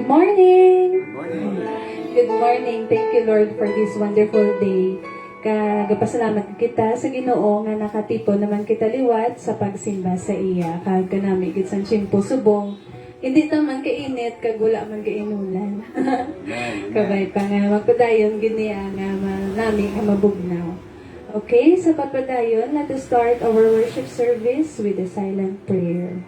Good morning! Morning. Good morning. Thank you, Lord, for this wonderful day. Kagapasalamat kita sa Ginoo nga nakatipo naman kita liwat sa pagsimba sa iya. Kag kanami gid sa tiyempo subong. Hindi naman kainit, kag wala man kainulan. Kabay pa nga magpadayon giniya nga nami nga mabugnaw. Okay, sa pagpadayon, let us start our worship service with a silent prayer.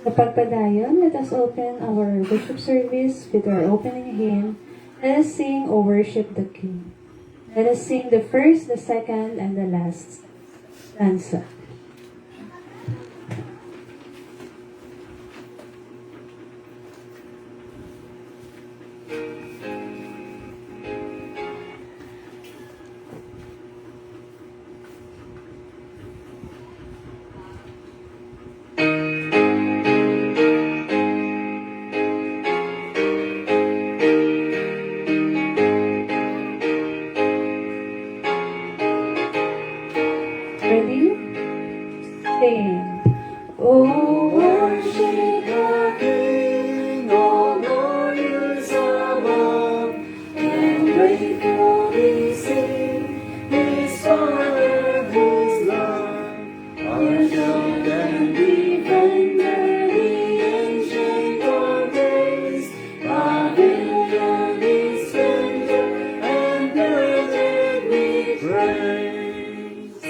Sa pagpadayon, let us open our worship service with our opening hymn. Let us sing O Worship the King. Let us sing the first, the second, and the last stanza. Ready? Sing. Oh, worship the King, all glorious above, and gratefully sing His fatherhood's love. Our shield and defender, the ancient of days, pavilion is splendor, and perfect we praise.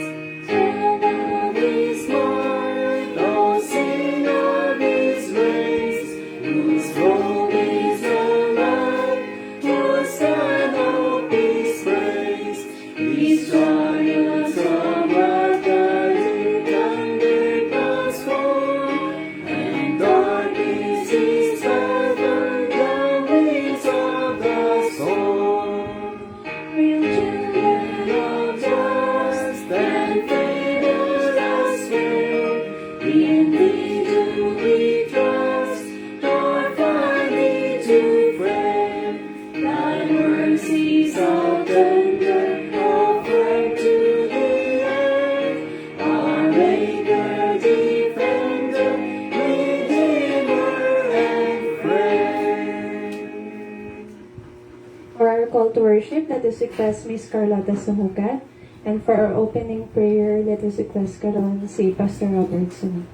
For our call to worship, let us request Miss Carlotta Samugat. And for our opening prayer, let us request karon si Pastor Robertson.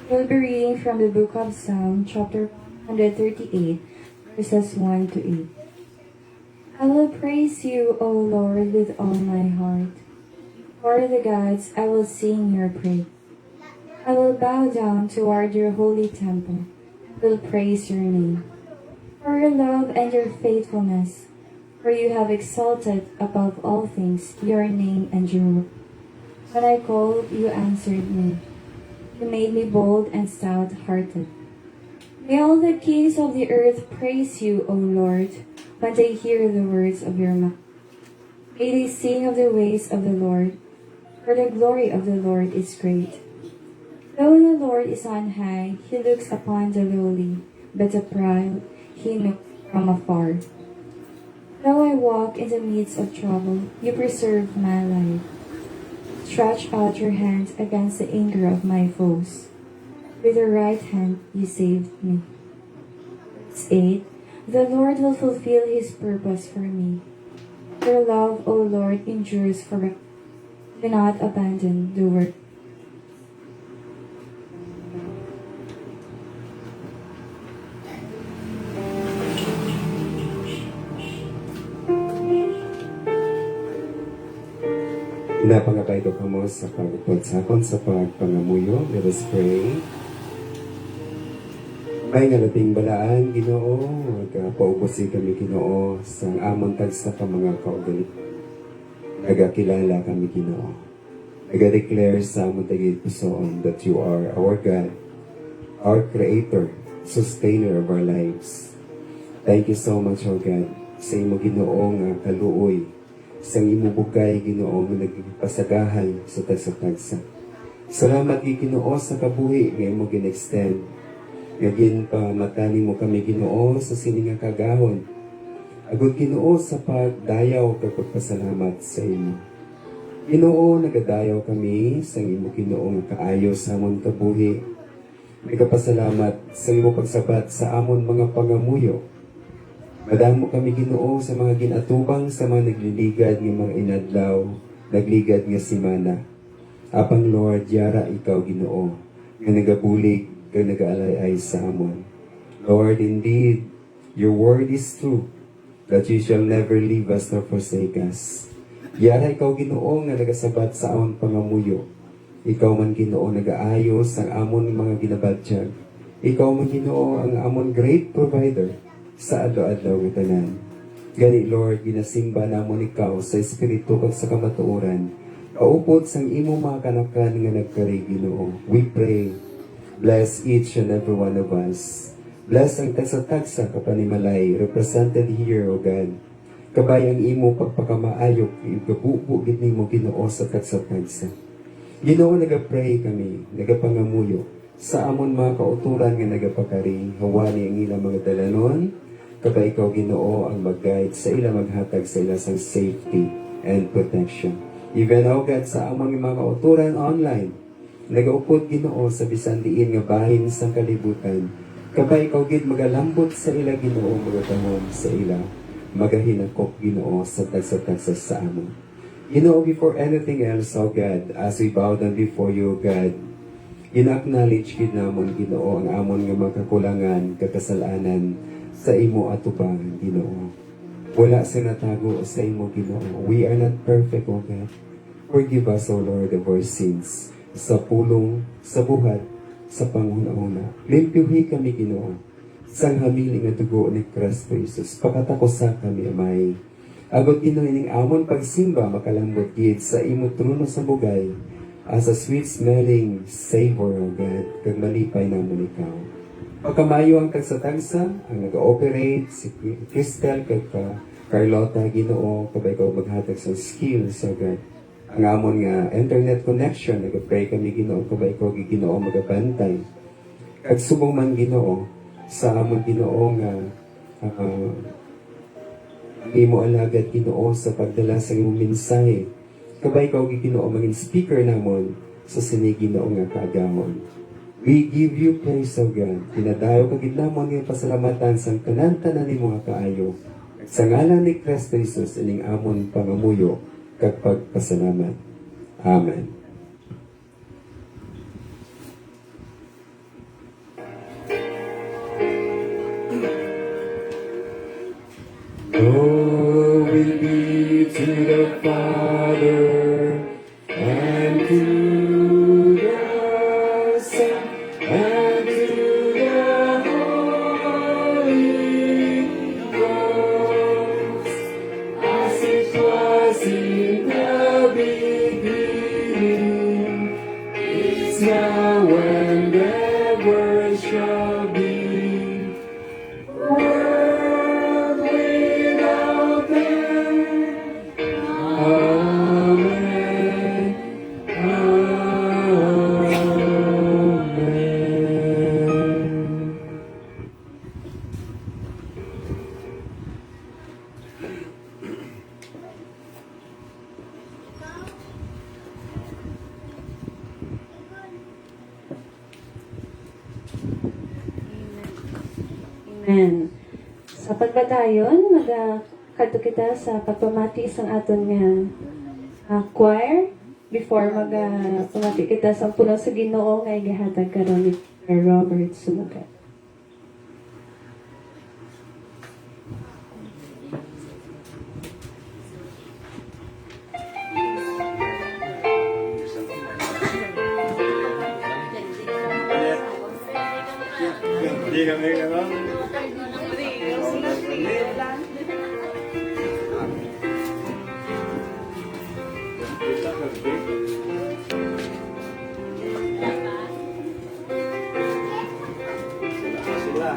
We'll be reading from the book of Psalm, chapter 138, verses 1 to 8. I will praise you, O Lord, with all my heart. For the gods, I will sing your praise. I will bow down toward your holy temple and will praise your name. For your love and your faithfulness, for you have exalted above all things your name and your word. When I called, you answered me. You made me bold and stout-hearted. May all the kings of the earth praise you, O Lord, when they hear the words of your mouth. May they sing of the ways of the Lord, for the glory of the Lord is great. Though the Lord is on high, He looks upon the lowly, but the proud He knows from afar. Though I walk in the midst of trouble, you preserve my life. Stretch out your hand against the anger of my foes. With your right hand you saved me. Verse 8. The Lord will fulfill His purpose for me. Your love, O Lord, endures forever. Do not abandon the work. Napangabay ko kamo sa pagpunsakon sa pagpangamuyo. Let us pray. May nga nating balaan, Ginoo, paubusin kami, Ginoo, sa amon tagsa ka mga kaugali. Nagakilala kami, Ginoo. Nag-declare sa amon tagit pusoon that you are our God, our Creator, Sustainer of our lives. Thank you so much, O God, sa imo, Ginoo, nga kaluoy, sa imo bugay, Ginoo, nga nagpasagahan sa tagsa-tagsa. Salamat, Ginoo, sa kabuhi nga imo gin-extend. Ngagin pa matani mo kami, Ginoo, sa sininga kagahon. Agud, Ginoo, sa pagdayaw kag pagpasalamat sa imo. Ginoo, nagadayaw kami sa imo, Ginoo, nga kaayo sa amon kabuhi. May kapasalamat sa imo pagsabat sa amon mga pangamuyo. Madamo kami, Ginoo, sa mga ginatubang sa mga nagliligad ng mga inadlaw, nagligad nga simana. Apang Lord, yara ikaw, Ginoo, nga nagabulig, nga nagaalay-ay sa amon. Lord, indeed, your word is true, that you shall never leave us nor forsake us. Yara ikaw, Ginoo, nga nagasabat sa amon pangamuyo. Ikaw man, Ginoo, nagaayos ang amon mga ginabadyag. Ikaw man, Ginoo, ang amon great provider sa adlaw-adlaw nga tanan. Gani, Lord, ginasimba namon ikaw sa espiritu kag sa kamatuoran. Kaupod sang imo mga kanakan nga nagkari, Ginoo. We pray, bless each and every one of us. Bless ang tagsa-tagsa kapanimalay represented here, O God. Kabay ang imo pagpakamaayok, ikabubo gid nimo, Ginoo, sa tagsa-tagsa. Ginoo, nagapray kami, nagapangamuyo sa amon mga kauturan nga nagapakari, hawani ang ilang mga dalanon. Kabay ikaw, Ginoo, ang mag-guide sa ila, maghatag sa ila sang safety and protection. Even, O God, sa among mga kauturan online, nagaupod, Ginoo, sa bisan diin nga bahin sang kalibutan. Kabay ikaw, gid, magalambot sa ila, Ginoo, magatamom sa ila, magahinakop, Ginoo, sa tagsa-tagsa sa amon. Ginoo, before anything else, O God, as we bow down before you, God, ina-acknowledge gid namon, Ginoo, ang amon nga mga kakulangan, kakasalanan, sa imo atubang, Ginoo. Wala sinatago sa imo, Ginoo. We are not perfect, O God. Forgive us, O Lord, of our sins. Sa pulong, sa buhat, sa panguna-una. Limpyuhi kami, Ginoo. Sang hamiling nga dugo ni Kristo Jesus. Pakatakosa kami, Amay. Agad, Ginoo, ining amon pagsimba, makalambot gid sa imo trono sa bugay. As a sweet-smelling savor, O God. Kag malipay namon ikaw. Pagkamayo ang tagsa-tagsa, ang nag-ooperate, si Cristel, kag Carlota, Ginoo, kabay ko maghatag sa skills, O God. Ang amon nga internet connection, nag-pray kami, Ginoo, kabay ko, Ginoo, magabantay. Kag subong man, Ginoo, sa amon, Ginoo, nga imo alagad, Ginoo, sa pagdala sa imong mensahe. Kabay ko, Ginoo, maging speaker namon sa sinig, Ginoo, nga kaagahon. We give you praise, O God. Pinadayo kag idlamon nga pasalamatan sang tanan-tanan ni mga kaayo. Sa ngalan ni Kristo Jesus ining amon pangamuyo kag pagpasalamat. Amen. Glory be to the Father and to the Son and to the Holy Ghost, as it was in the beginning, is now and ever shall be, world without end. Amen. Amen. Amen. Sa pagbadayon, magkadto kita sa pagpamati sang aton nga choir before pamati kita sa puno sa Ginoo nga gihatag karon ni Sir Robert Sumugat. Hindi kami naman. Sila.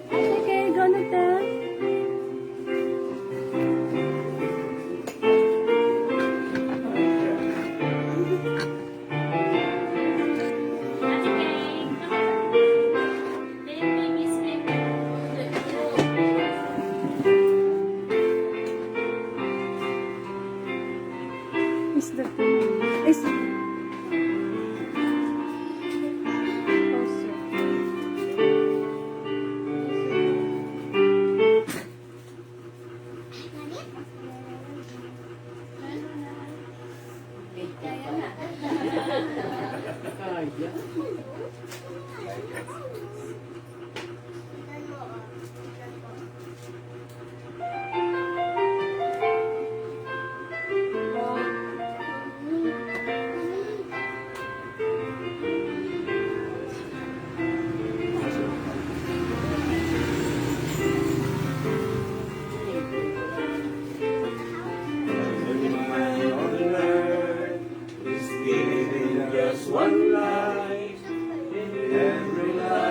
Okay, go na ta. Is the is Just one life in every life.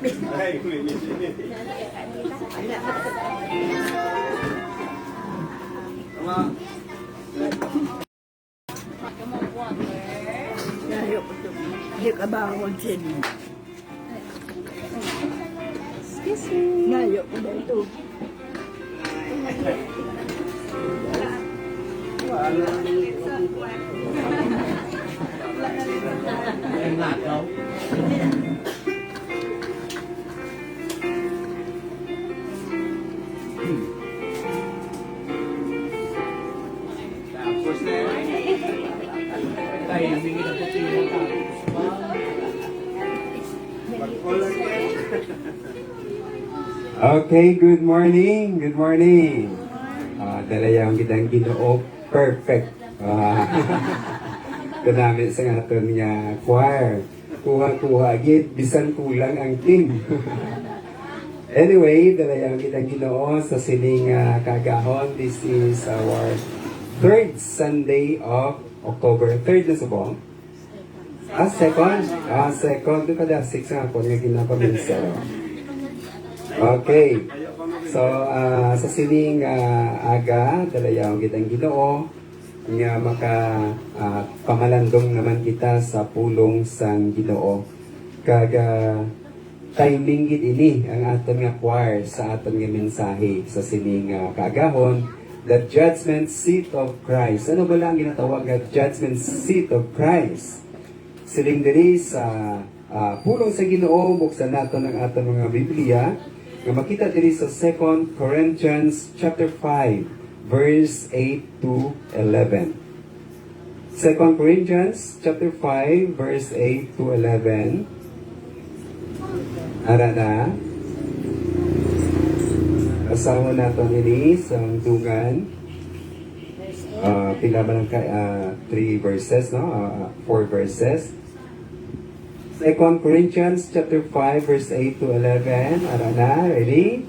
Ay, kulinis. Tama. Hindi ka ba akong sin? Excuse me. Ngayo ko na ito. Tapos na yun. Tayo, humingi ng puti mo ka. Mag-call again. Okay, good morning. Good morning. Dalayang kitang Ginoo perfect. Kanami sa aton nga choir. Kuha-kuha agad, bisan kulang ang team. Anyway, dalayang kitang Ginoo sa sining kagahon. This is our third Sunday of October. Third na subong. Second. Second. Doon kada 6 nga po nga ginapaminsa. Okay. So, sa sining aga, dalayang kitang Ginoo nga pamalandong naman kita sa pulong sang Ginoo. Kaga timing gid ini ang aton nga choir sa aton nga mensahe sa sining kaagahon, the judgment seat of Christ. Ano ba lang ginatawag nga judgment seat of Christ? Siling diri sa pulong sa Ginoo, buksan naton ang aton mga Biblia nga makita diri sa 2 Corinthians chapter 5 verse 8 to 11. 2 Corinthians chapter 5 verse 8 to 11. Ara na. Asawa natin ini sa dungan. Pila ba lang 3 verses, no? 4 verses. 2 Corinthians chapter 5 verse 8 to 11. Ara na, ready?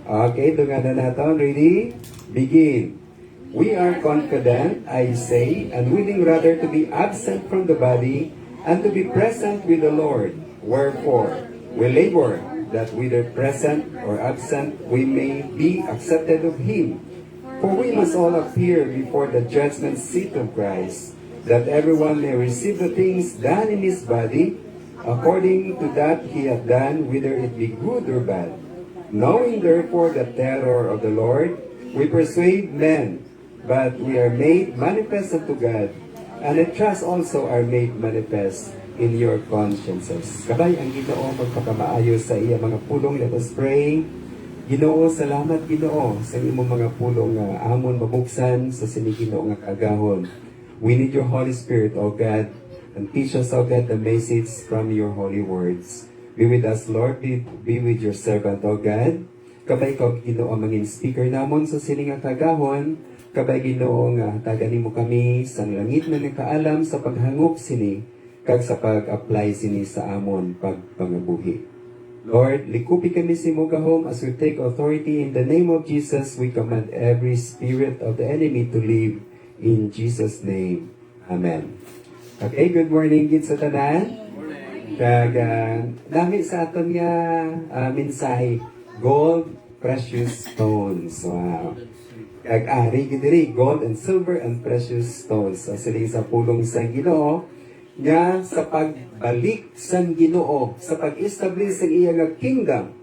Okay, dungan na natin. Ready? Begin. We are confident, I say, and willing rather to be absent from the body and to be present with the Lord. Wherefore, we labor that whether present or absent, we may be accepted of Him. For we must all appear before the judgment seat of Christ, that everyone may receive the things done in his body, according to that he hath done, whether it be good or bad. Knowing therefore the terror of the Lord, we persuade men, but we are made manifest unto God, and the trust also are made manifest in your consciences. Kabay ang Ginoo magpakamaayo sa iya mga pulong. Let us pray. Ginoo, salamat Ginoo sa imong mga pulong nga amon mabuksan sa sini Ginoo nga kagahon. We need your Holy Spirit, O God, and teach us, O God, the message from your holy words. Be with us, Lord. Be with your servant, O God. Kabay ko, Ginoo, ang mangin speaker namon sa sini nga kagahon. Kabay Ginoo nga tagani mo kami sa langit na nagkaalam sa paghangop sini, kag sa pag-apply sini sa amon pagpangabuhi. Lord, likupi kami si mo gahom as we take authority in the name of Jesus. We command every spirit of the enemy to leave in Jesus' name. Amen. Okay, good morning gid sa tanan. Kag dami sa aton nga mensahe, gold, precious stones. Wow. Kag ari gid diri, gold and silver and precious stones. So, sila sa pulong sa Ginoo nga sa pagbalik sa Ginoo, sa pag-establish sa iya nga kingdom.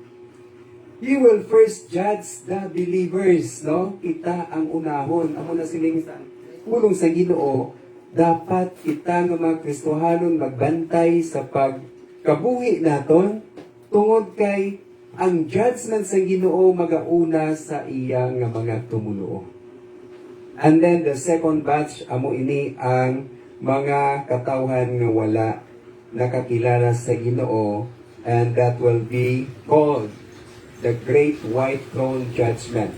He will first judge the believers, no? Kita ang unahon. Amo na siling sa pulong sa Ginoo, dapat kita nga mga Kristohanon magbantay sa pagkabuhi naton tungod kay ang judgment sa Ginoo magauna sa iya nga mga tumulo. And then the second batch, amo ini ang mga katawhan nga wala nakakilala sa Ginoo, and that will be called the Great White Throne Judgment.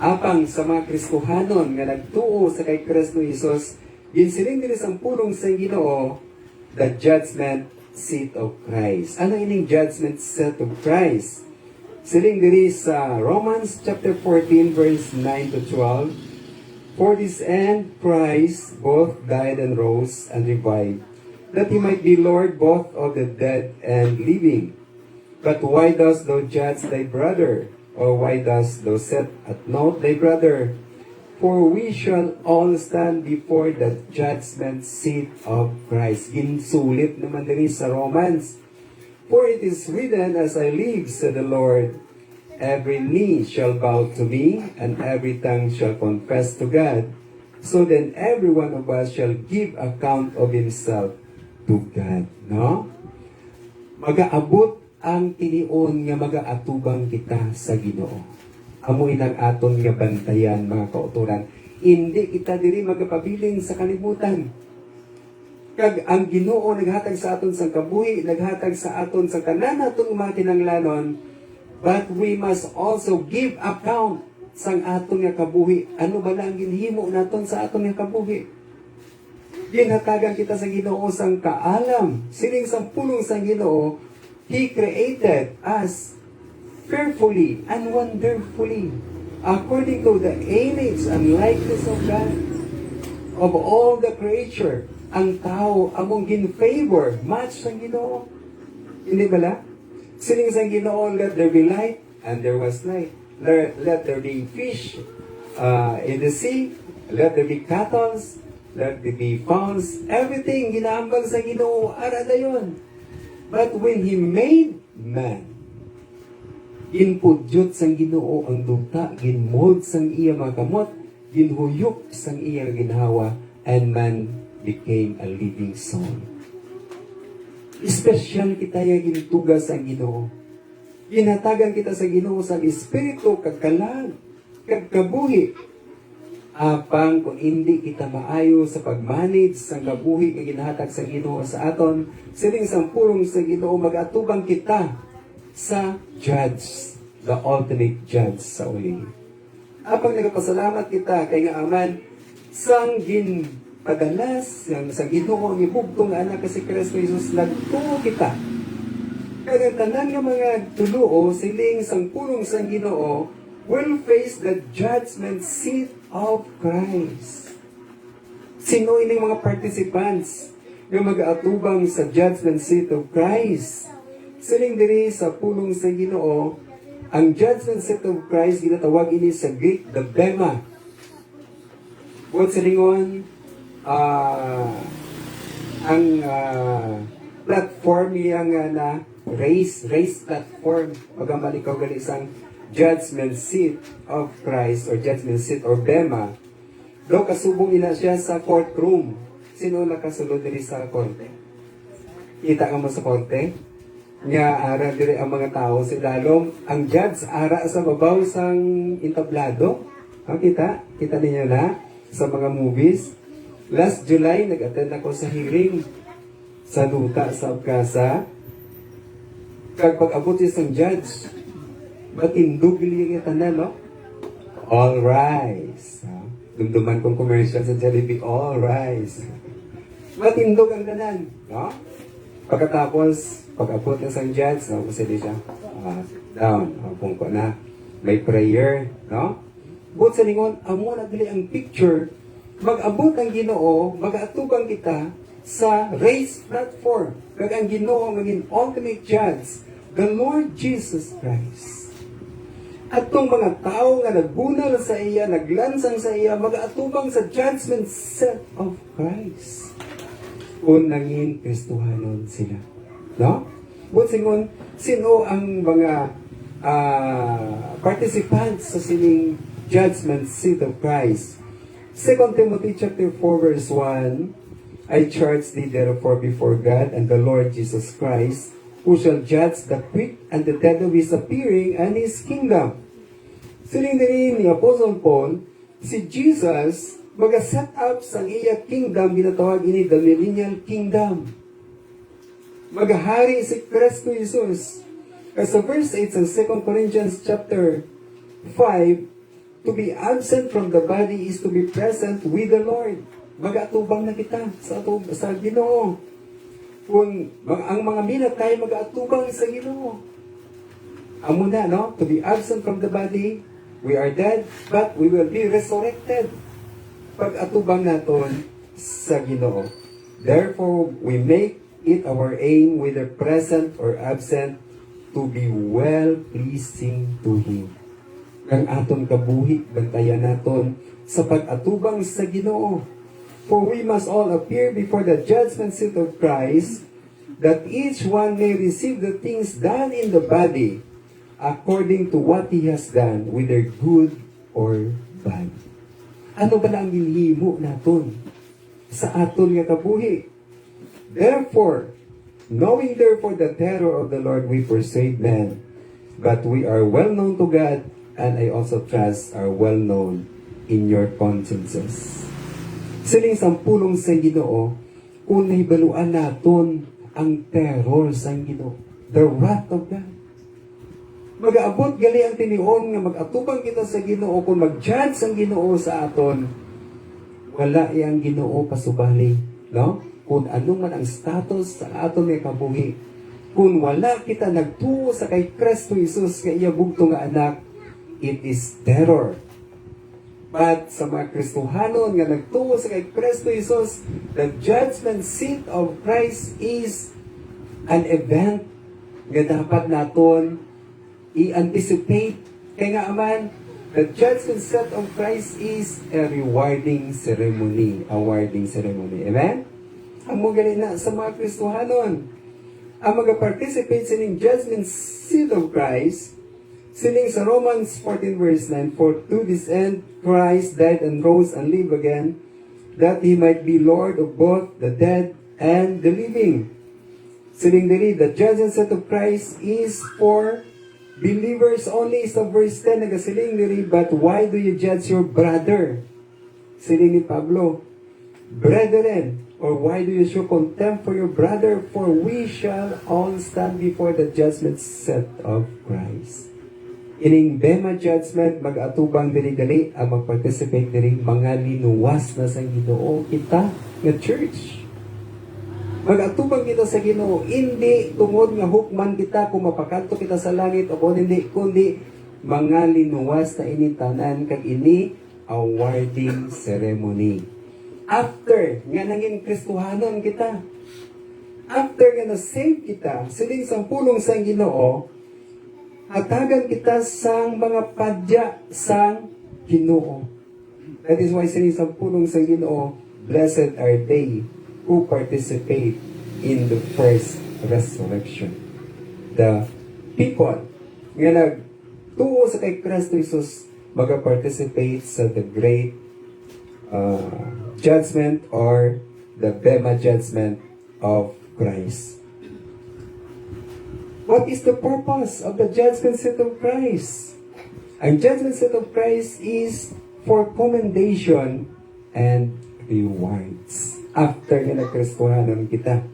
Apang sa mga Kristohanon nga nagtuo sa kay Kristo Jesus, ginsiling nila sa pulong sa Ginoo, the judgment seat of Christ. Ano ining judgment seat of Christ? Siling diri sa Romans chapter 14 verse 9 to 12. For this end Christ both died and rose and revived, that he might be Lord both of the dead and living. But why dost thou judge thy brother? Or why dost thou set at naught thy brother? For we shall all stand before the judgment seat of Christ. Ginsulit naman diri sa Romans. For it is written, as I live, said the Lord, every knee shall bow to me, and every tongue shall confess to God. So then every one of us shall give account of himself to God. No? Magaabot ang tinion nga magaatubang kita sa Ginoo. Amoy ng aton nga bantayan, mga kauturan. Hindi kita diri magapabilin sa kalibutan. Kag ang Ginoo naghatag sa aton sang kabuhi, naghatag sa aton sa tanan natong mga kinahanglanon, but we must also give account sang aton nga kabuhi. Ano ba lang ginhimo naton sa aton nga kabuhi? Ginhatagan kita sa Ginoo sang kaalam. Sining sang pulong sang Ginoo, He created us fearfully and wonderfully, according to the image and likeness of God. Of all the creature, ang tao among gin-favor, match sang Ginoo. Hindi bala? Sining sang Ginoo, let there be light, and there was light. Let there be fish in the sea, let there be cattle, let there be fowls, everything ginaambal sa Ginoo, ara dayon. But when He made man, ginpudyot sang Ginoo ang duta, ginmold sang iya mga kamot, ginhuyok sang iya ginhawa, and man became a living soul. Espesyal kita yung gintugas ang Ginoo. Ginhatagan kita sa Ginoo sa espiritu, kagkalag, kagkabuhi. Apang kung hindi kita maayo sa pag-manage sa kabuhi kay ginahatag sa Ginoo sa aton, siling sang pulong sa Ginoo magatubang kita sa judge, the ultimate judge sa uli. Apang nagapasalamat kita kay nga aman sang ginpadalas sa Ginoo ang ibugtong anak si Kristo Jesus, nagtuo kita. Kaya tanan nga mga tuluo siling sang pulong sa Ginoo will face the judgment seat of Christ. Sino ining mga participants nga mag-aatubang sa judgment seat of Christ? Siling diri sa pulong sa Ginoo, ang judgment seat of Christ ginatawag ini sa Greek, the bema. Buot sa lingon, ang platform niya nga na race platform, pagamalikaw gali sang judgment seat of Christ or judgment seat or bema. Do kasubong ina siya sa courtroom. Sino nakasulod diri sa korte? Kita ka mo sa korte? Nga ara diri ang mga tao sila lalom ang judge ara sa babaw sang entablado. Kita ninyo na sa mga movies. Last July nag-attend ako sa hearing sa duta sa Abkasa. Kag pag-abot isang judge, matindog yung tanan, no? All rise. Dumduman kong commercial sa Jollibee, all rise. Matindog ang tanan, no? Pagkatapos, pag-abot ng isang judge, no? Kasi di siya, down, pungko na. May prayer, no? But sa lingon, amo na dili ang picture, mag-abot ang Ginoo, mag-atubang kita sa race platform. Kag ang Ginoo, maging ultimate judge, the Lord Jesus Christ. At tong mga tao nga nagbunal sa iya, naglansang sa iya, mag-aatubang sa judgment seat of Christ. Unangin Kristohanon sila. No? But singon, sino ang mga participants sa sining judgment seat of Christ? 2 Timothy chapter 4 verse 1, I charge thee therefore before God and the Lord Jesus Christ, who shall judge the quick and the dead of His appearing and His kingdom. Siling din ni Apostle Paul, si Jesus mag-set up sa iya kingdom, ginatawag ini the millennial kingdom. Maghari si Kristo Jesus. Kasi sa verse 8 sa 2 Corinthians chapter 5, to be absent from the body is to be present with the Lord. Mag-atubang na kita sa Ginoo. Kung ang mga minat tayo mag-atubang sa Ginoo. Amo na, no? To be absent from the body, we are dead, but we will be resurrected. Pag-atubang naton sa Ginoo. Therefore, we make it our aim, whether present or absent, to be well-pleasing to Him. Ang aton kabuhi, bantayan naton sa pag-atubang sa Ginoo. For we must all appear before the judgment seat of Christ, that each one may receive the things done in the body, according to what he has done, whether good or bad. Ano ba na ang ginhimo naton sa aton nga kabuhi? Therefore, knowing therefore the terror of the Lord, we persuade men, but we are well known to God, and I also trust are well known in your consciences. Siling sampulong sa Ginoo, kung nahibaluan naton ang terror sa Ginoo, the wrath of God. Mag-aabot gali ang tinion nga mag-atubang kita sa Ginoo, kung mag-judge ang Ginoo sa aton, wala iyang Ginoo pasubali, no? Kung ano man ang status sa aton may kabuhi, kung wala kita nagtuo sa kay Kristo Jesus nga iya bugto nga anak, it is terror. But sa mga Kristohanon nga nagtuo sa kay Kristo Jesus, the judgment seat of Christ is an event nga dapat naton i-anticipate. Kaya nga aman, the judgment seat of Christ is a rewarding ceremony. Awarding ceremony. Amen? Ang mga na sa mga Kristohanon, ang mag-participate sa ning judgment seat of Christ, siling sa Romans 14 verse 9, for to this end Christ died and rose and live again, that He might be Lord of both the dead and the living. Siling diri, the judgment seat of Christ is for believers only. Sa verse 10, nagasiling diri, but why do you judge your brother? Siling ni Pablo, brethren, or why do you show contempt for your brother? For we shall all stand before the judgment seat of Christ. Ining Bema judgment, mag-atubang diri gali ang mag-participate diri mga linuwas na sa Ginoo kita nga church. Mag-atubang kita sa Ginoo, hindi tungod nga hukman kita kung mapakanto kita sa langit o hindi, kundi mga linuwas na initanan kag ini awarding ceremony. After nga nangin Kristohanon kita, after nga na-save kita, siling sampulong sa Ginoo, hatagan kita sang mga padya sang Ginoo. That is why sining sampulong sa Ginoo, blessed are they who participate in the first resurrection. The people nga nagtuo sa kay Kristo Jesus mag-participate sa the great judgment or the Bema judgment of Christ. What is the purpose of the judgment seat of Christ? Ang judgment seat of Christ is for commendation and rewards. After nga nagkristohanon kita.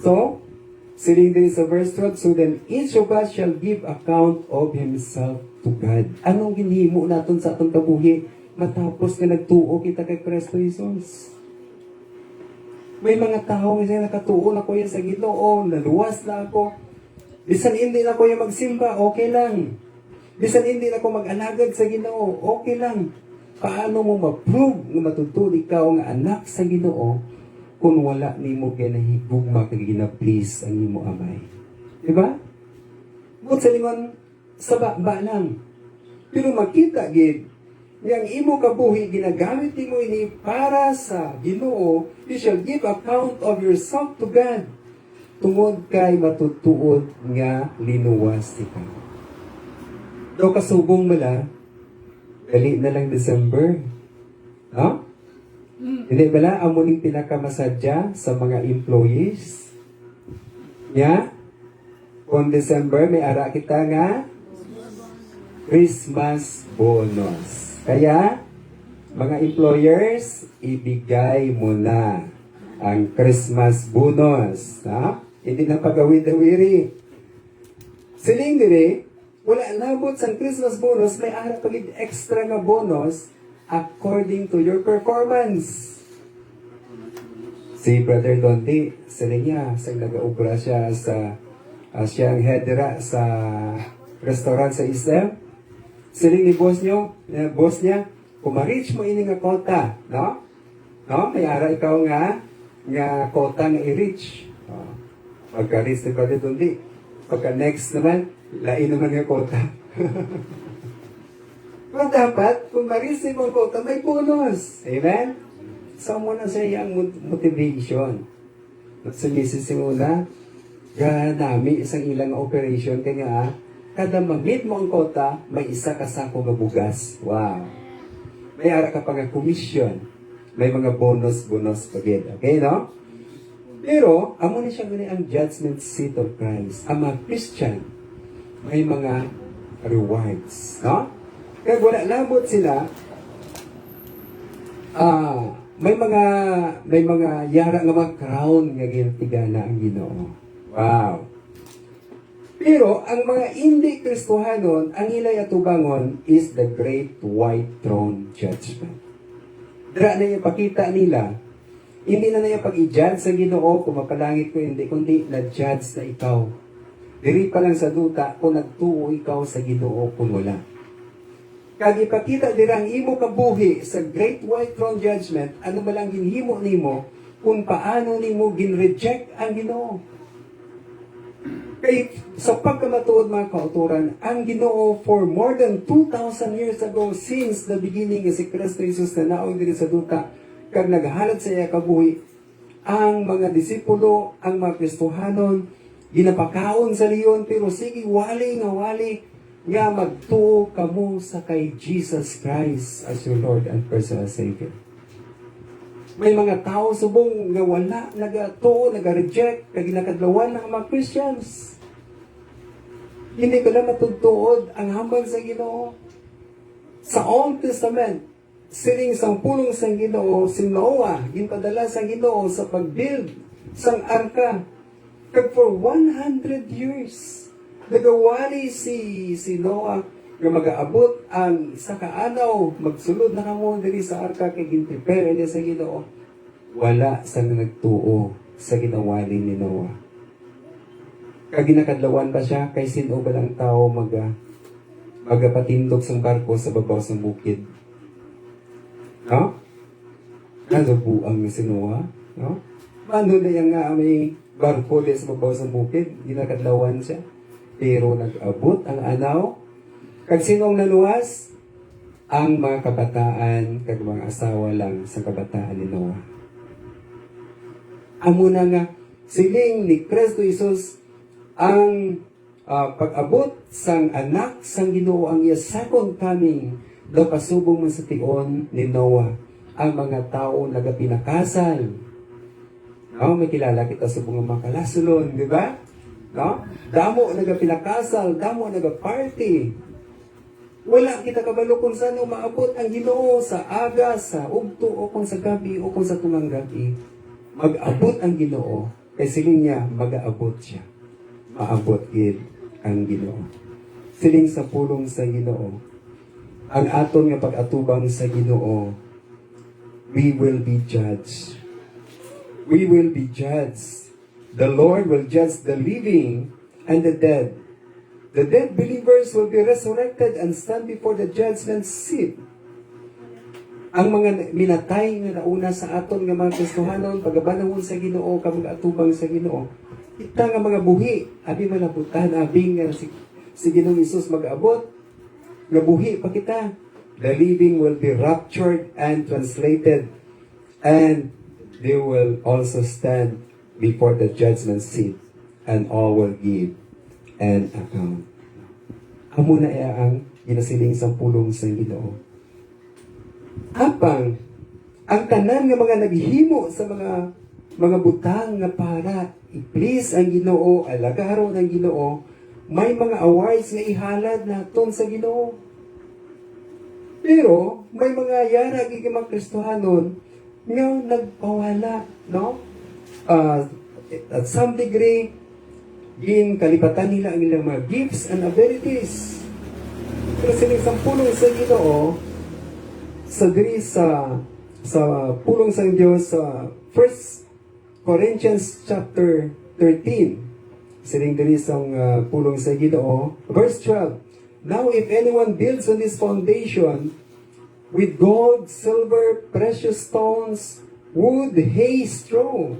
So, siling din sa verse 12, so then each of us shall give account of himself to God. Anong ginhimo naton sa atong kabuhi matapos nga nagtuo kita kay Kristo Jesus? May mga tao nga nakatuo na ko yan sa Ginoo, naluwas na ako. Bisan hindi na ko yung magsimba, okay lang. Bisan hindi na ko mag-alagad sa Ginoo, okay lang. Paano mo ma-prove nga matutuli ka o nga anak sa Ginoo kung wala ni mo ginahigugma kag gina-please ang imo amay? Diba? But sa lingon, ba lang. Pero makita gid yang imo kabuhi ginagamit nimo ini para sa Ginoo, you shall give account of yourself to God. Tungod kay matutuod nga linuwas ka. Do kasubong mala, dali na lang December. No? Hindi bala ang muling pinakamasadya sa mga employees? Nya? Kung December, may ara kita nga Christmas bonus. Kaya, mga employers, ibigay mo na ang Christmas bonus. Ha? Hindi na pagawid-awiri. Siling diri, wala nabot sa Christmas bonus, may ara pagid extra nga bonus according to your performance. Si Brother Dondi, siling niya, sa nag-aubra siya sa siyang headera sa restaurant sa Islam. Siling ni boss niya, kung ma-reach mo ini nga kota, no? No? May ara ikaw nga kota nga i-reach. Pagka-reach ni Brother Dondi, Pagka next naman, lain naman yung kota. Pero dapat, kung ma-receive ang kota, may bonus. Amen? So, muna sa iyang motivation. At sa simula, ganami isang ilang operation. Kaya kada mag-meet mo ang kota, may isa ka sako nga bugas. Wow! May ara ka pa nga commission. May mga bonus pagid. Okay, no? Pero, amo na siya gani ang judgment seat of Christ. Ang mga Christian, may mga rewards. No? Kaya wala labot sila, may mga yara nga mga crown nga gintigana ang Ginoo. Wow! Pero, ang mga hindi Kristohanon, ang ilay atubangon is the great white throne judgment. Dra na yung pakita nila, hindi na yung pag-i-judge sa Ginoo kung mapalangit ko hindi, kundi na-judge na ikaw. Diri pa lang sa duta kung nagtuo ikaw sa Ginoo kung wala. Kag ipakita dira ang imo kabuhi sa great white throne judgment, ano ba lang ginhimo nimo kung paano nimo gin-reject ang Ginoo. Kay sa pagkamatuod mga kauturan, ang Ginoo for more than 2,000 years ago, since the beginning si Kristo Jesus na naong diri sa duta, kag naghahalad sa iya kabuhi, ang mga disipulo, ang mga Kristohanon, ginapakaon sa liyon, pero sige, wali nga magtuo kamo sa kay Jesus Christ as your Lord and personal Savior. May mga tao subong nga wala, nagatuo, naga-reject, kag ginakadlawan ng mga Christians. Hindi ko na matugtuod ang hambal sa Ginoo. Sa Old Testament, siling sang pulong sang Ginoo, si Noah, ginpadala sa Ginoo sa pag-build sang arka. Kag for 100 years, nagawali si Noah nga mag-aabot ang isa ka anaw, magsulod na kamo diri sa arka kay ginprepare niya sa Ginoo. Wala sang nagtuo sa ginawali ni Noah. Kag ginakadlawan pa siya kay sino ba lang tao magapatindog sang barko sa babaw sang bukid. No? Nalubuang ni si Noah, no? Mano na yang nga may barko di sa babaw sang bukid, ginakadlawan siya. Pero nag-abot ang anaw. Kag sinong naluwas? Ang mga kabataan, kag mga asawa lang sa kabataan ni Noah. Amo na nga, siling ni Kristo Jesus ang pag-abot sang anak sang Ginoo, ang iya second coming, daw pasubong man sa tion ni Noah. Ang mga tao nagapinakasal. May kilala kita sa mga kalasulon, di ba? No? Damo nagapinakasal, damo nagaparty. Wala kita kabalo kung saan maabot ang Ginoo sa aga, sa ugto, o kung sa gabi, o kung sa tungang gabi. Mag-abot ang Ginoo, kay siling niya, mag-aabot siya. Maabot gid ang Ginoo. Siling sa pulong sa Ginoo. Ang aton nga pag-atubang sa Ginoo, we will be judged. We will be judged. The Lord will judge the living and the dead. The dead believers will be resurrected and stand before the judgment seat. Ang mga minatay nga nauna sa aton nga mga Kristohanon, pagabanawon sa Ginoo, kamag-atubang sa Ginoo, kita nga mga buhi, abi malabutan, abi nga si Ginoong Hesus mag-abot, nga buhi pa kita. The living will be raptured and translated, and they will also stand before the judgment seat, and all will give an account. Amo na ang ginasiling sa pulong sa Ginoo. Apang ang tanan nga mga naghimo sa mga butang nga para i-please ang Ginoo, alagaron ang Ginoo, may mga awards nga ihalad naton sa Ginoo. Pero may mga yara gid mga Kristohanon nga nagpawala, no? At some degree, kalipatan nila ang ilang mga gifts and abilities. Pero sining sa pulong sa Ginoo, sa diri sa pulong sa Diyos sa 1 Corinthians chapter 13, sining diri sa pulong sa Ginoo, verse 12. Now if anyone builds on this foundation with gold, silver, precious stones, wood, hay, straw,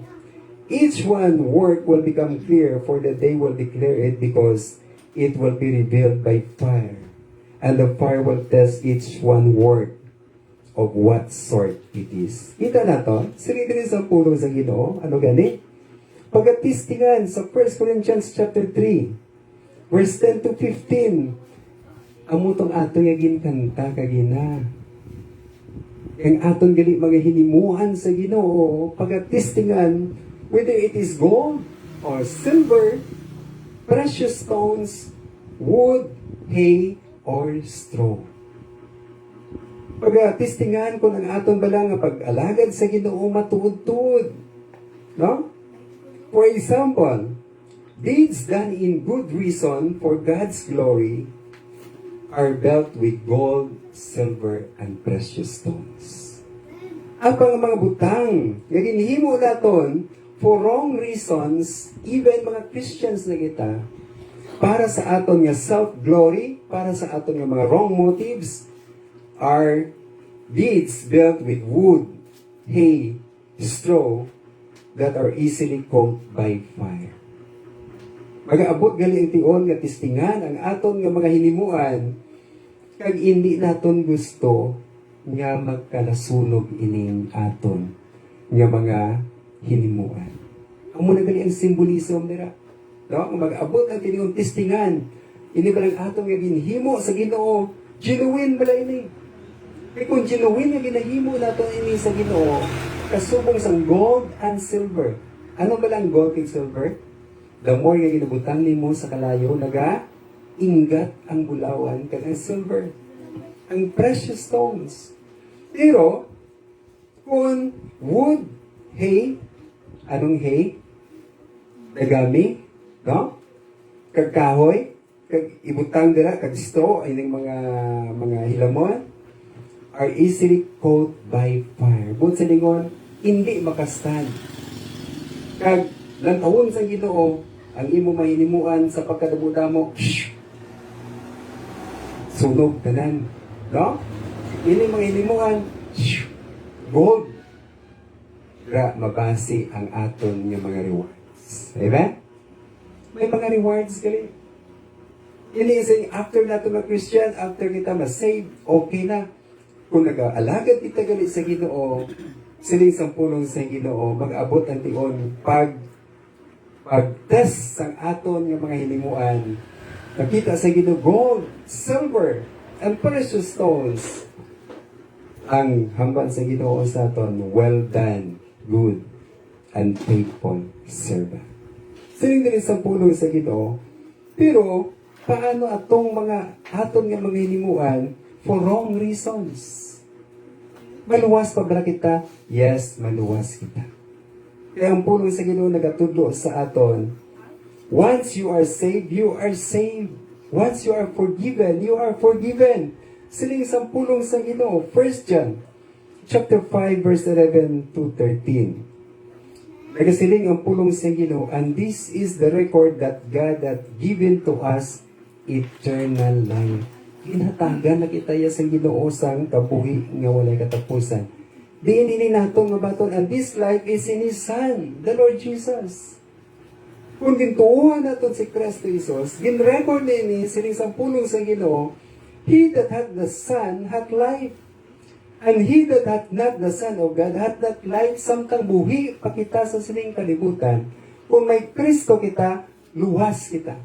Each one work will become clear, for the day will declare it, because it will be revealed by fire. And the fire will test each one work of what sort it is. Kita na to? Sili din sa pulong sa Ginoo. Ano gani? Pagatistingan sa 1 Corinthians chapter 3, verse 10 to 15. Amutong ato yagin kanta kagina. Ang aton gali mga hinimuhan sa Ginoo, pagatistingan, whether it is gold or silver, precious stones, wood, hay, or straw. Pagatistingan ko ng aton bala nga pag-alagad sa Ginoo matuod-tuod. No? For example, deeds done in good reason for God's glory are built with gold, silver, and precious stones. Ang mga butang, nga ginhimo naton for wrong reasons, even mga Christians na kita, para sa aton nga self-glory, para sa aton nga mga wrong motives, are deeds built with wood, hay, straw, that are easily caught by fire. Mag-aabot gali ang tion nga tistingan ang aton nga mga hinimuan, kag hindi naton gusto nga magkalasunog ining aton nga mga hinimuan. Amo na gali ang simbolism nila. No? Mag-abot ang tiniyong tistingan. Ini ba lang aton nga ginhimo sa Ginoo? Genuine bala ini. Kaya kung genuine nga ginahimo naton ini sa Ginoo, kasubong sang gold and silver. Ano ba lang gold and silver? The more nga ginabutang nimo sa kalayo, ingat ang bulawan kag ang silver. Ang precious stones. Pero, kung wood, hay, anong hay? Dagami, no? Kag kahoy, kag ibutang dira, kag straw, ining mga hilamon, are easily caught by fire. But sa lingon, hindi makastand. Kag lantawon sa Ginoo, ang imo mahinimuan sa pagkadabudamo, sunog tanan. No? Ini mga hinimuan, gold. Mabasi ang aton nga mga rewards. Amen? May mga rewards gali. Ini isang after nato nga Christian, after kita ma-save, okay na. Kung nag-aalagad kita gali sa Ginoo, siling sampulong sa Ginoo, mag-abot ang tion pag-test sang aton nga mga hinimuan. Nakita sa Ginoo gold, silver, and precious stones. Ang hamban sa Ginoo sa aton, well done, good, and faithful servant. Siling din sampulong sa Ginoo, pero paano atong mga aton nga mga hinimuan for wrong reasons? Maluwas pa ba kita? Yes, maluwas kita. Kaya ang pulong sa Ginoo nagatudlo sa aton, once you are saved, you are saved. Once you are forgiven, you are forgiven. Siling sampulong sa Ginoo, 1 John chapter 5 verse 11 to 13. Nagasiling ang pulong sa Ginoo, and this is the record that God hath given to us, eternal life. Ginhatagan na kita ya sa Ginoo sang kabuhi nga walay katapusan. Diin ini nato nga baton, and this life is in His Son, the Lord Jesus. Kung gintuuhan naton si Kristo Jesus, ginrecord ni siling sampulong sa Ginoo, he that hath the Son hath life. And he that hath not the Son of God hath not life. Samtang buhi pa kita sa siling kalibutan. Kung may Kristo kita, luwas kita.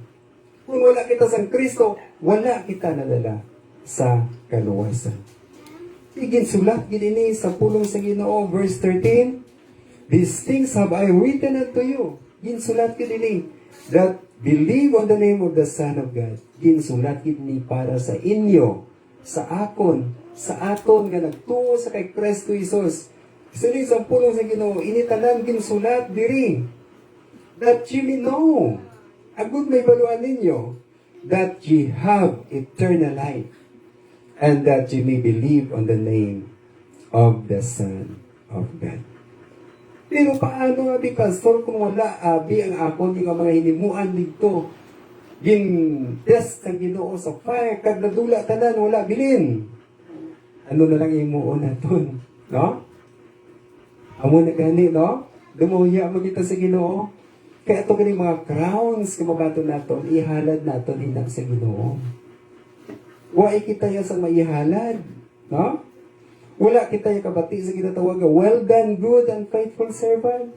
Kung wala kita sa Kristo, wala kita nadala sa kaluwasan. Iginsulat gini sa pulong sa Ginoo, verse 13, these things have I written unto you. Ginsulat gini that believe on the name of the Son of God. Ginsulat gini para sa inyo, sa akon, sa aton nga nagtuo sa kay Kristo Jesus. Siling sa pulong sa Ginoo, initanan ginsulat diri that ye may know, agud may baluan ninyo, that ye have eternal life, and that ye may believe on the name of the Son of God. Pero paano nga di pastor kung wala abi ang akon yung mga hinimuan dito? Gin test ang Ginoo sa fire, kag nadula tanan, wala bilin. Ano na lang imuon naton, no? Amo na gani, no? Dumuya magita sa Ginoo. Kaya ito ganing mga crowns kumabato naton, ihalad naton inak sa Ginoo. Wa kita ya sa maihalad, no? Wala kita ya kabati sa ginatawag nga, well done, good and faithful servant.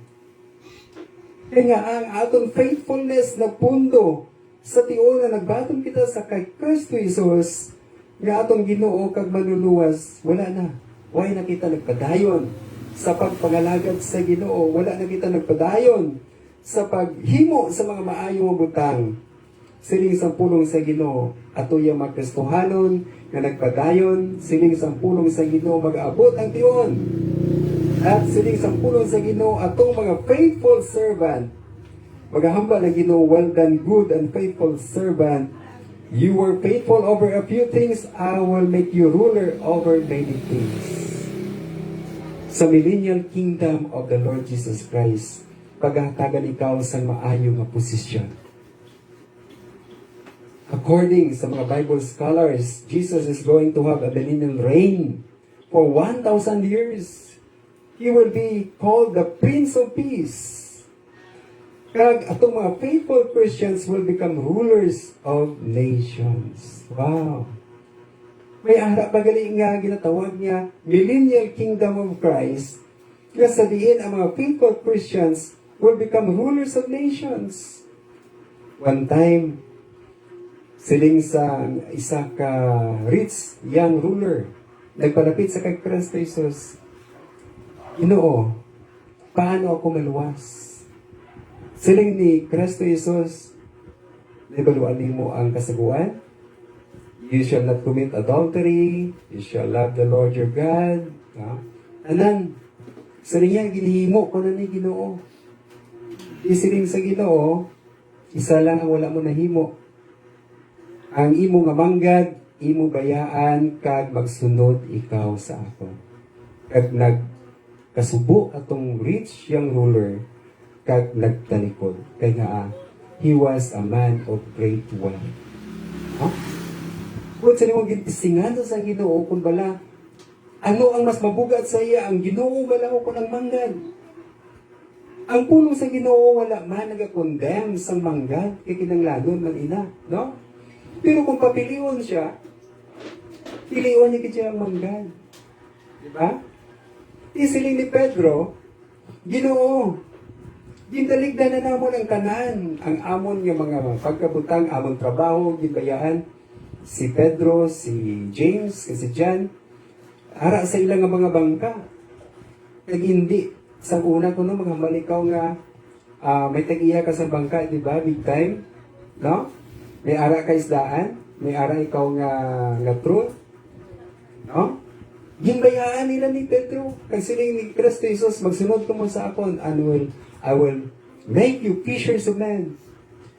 Kaya nga ang aton faithfulness na pundo sa tiyon na nagbaton kita sa kay Kristo Jesus, nga atong Ginoo kag manluluwas, wala na. Why na kita nagpadayon sa pagpangalagad sa Ginoo? Wala na kita nagpadayon sa paghimo sa mga maayong nga butang. Siling sampulong sa Ginoo ato yung makristohanon nga nagpadayon, siling sampulong sa Ginoo mag-abot ang tiyon. At siling sampulong sa Ginoo atong mga faithful servant. Maghahamba na Ginoo, well done, good and faithful servant. You were faithful over a few things, I will make you ruler over many things. Sa millennial kingdom of the Lord Jesus Christ, paghahatagan ikaw sa maayong nga posisyon. According sa mga Bible scholars, Jesus is going to have a millennial reign for 1,000 years. He will be called the Prince of Peace. Kag atong mga faithful Christians will become rulers of nations. Wow! May ara pagali nga ginatawag niya Millennial Kingdom of Christ. Nga sabihin ang mga faithful Christians will become rulers of nations. One time, siling sa isa ka rich young ruler, nagpalapit sa kay Kristo Jesus. Ginoo, paano ako maluwas? Siling ni Kristo Jesus, nabaluan mo ang kasaguan. You shall not commit adultery. You shall love the Lord your God. Anan, siling yan, ginihimo ko na ni Ginoo. Isiling sa Ginoo, isa lang ang wala mo nahimo. Ang imo nga manggad, imo bayaan, kag magsunod ikaw sa ako. Kag nagkasubo atong rich young ruler, kag nagtalikod. Kaya nga, he was a man of great wealth. Huh? Kung sa nimong gintisingan sa Ginoo, kung bala, ano ang mas mabugat sa iya? Ang Ginoo bala ko ng manggad. Ang pulong sa Ginoo wala man nag-condemn sa manggad, kay kinanglanon man ina. No? Pero kung papiliwan siya, piliwan niya kaya ang manggad. Diba? Isiling ni Pedro, Ginoo, gindaligdan na namon ang kanan, ang amon nga mga pagkabutang, amon trabaho, ginbayaan, si Pedro, si James, si John, ara sa ilang nga mga bangka. Kag hindi, sa una ko no, mga malikaw nga, may tag-iya ka sa bangka, di ba, big time, no? May ara ka isdaan, may ara ikaw nga truth, no? Ginbayaan nila ni Pedro, kag siling ni Kristo Jesus, magsunod ko mo sa akon, I will make you fishers of men.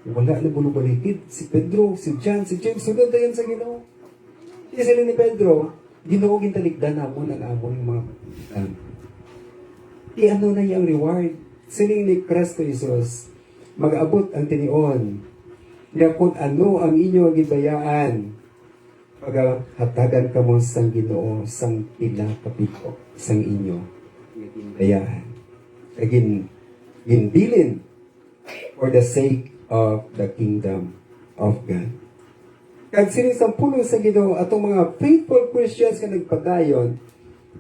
Wala na bulubalikid. Si Pedro, si John, si James, sunod na yan sa Ginoo. Kasi sila ni Pedro, Ginoo gintalikdan na mo ng amon mga ano na yung reward. Siling ni Kristo Jesus, mag-abot ang tinion. Kaya kung ano ang inyo gibayaan, paghatagan ka mo sang Ginoo, sang pila kapiko, sang inyo gibayaan. Again, ginbilin for the sake of the kingdom of God. Kag sining sampulong sa Ginoo atong mga faithful Christians nga nagpadayon,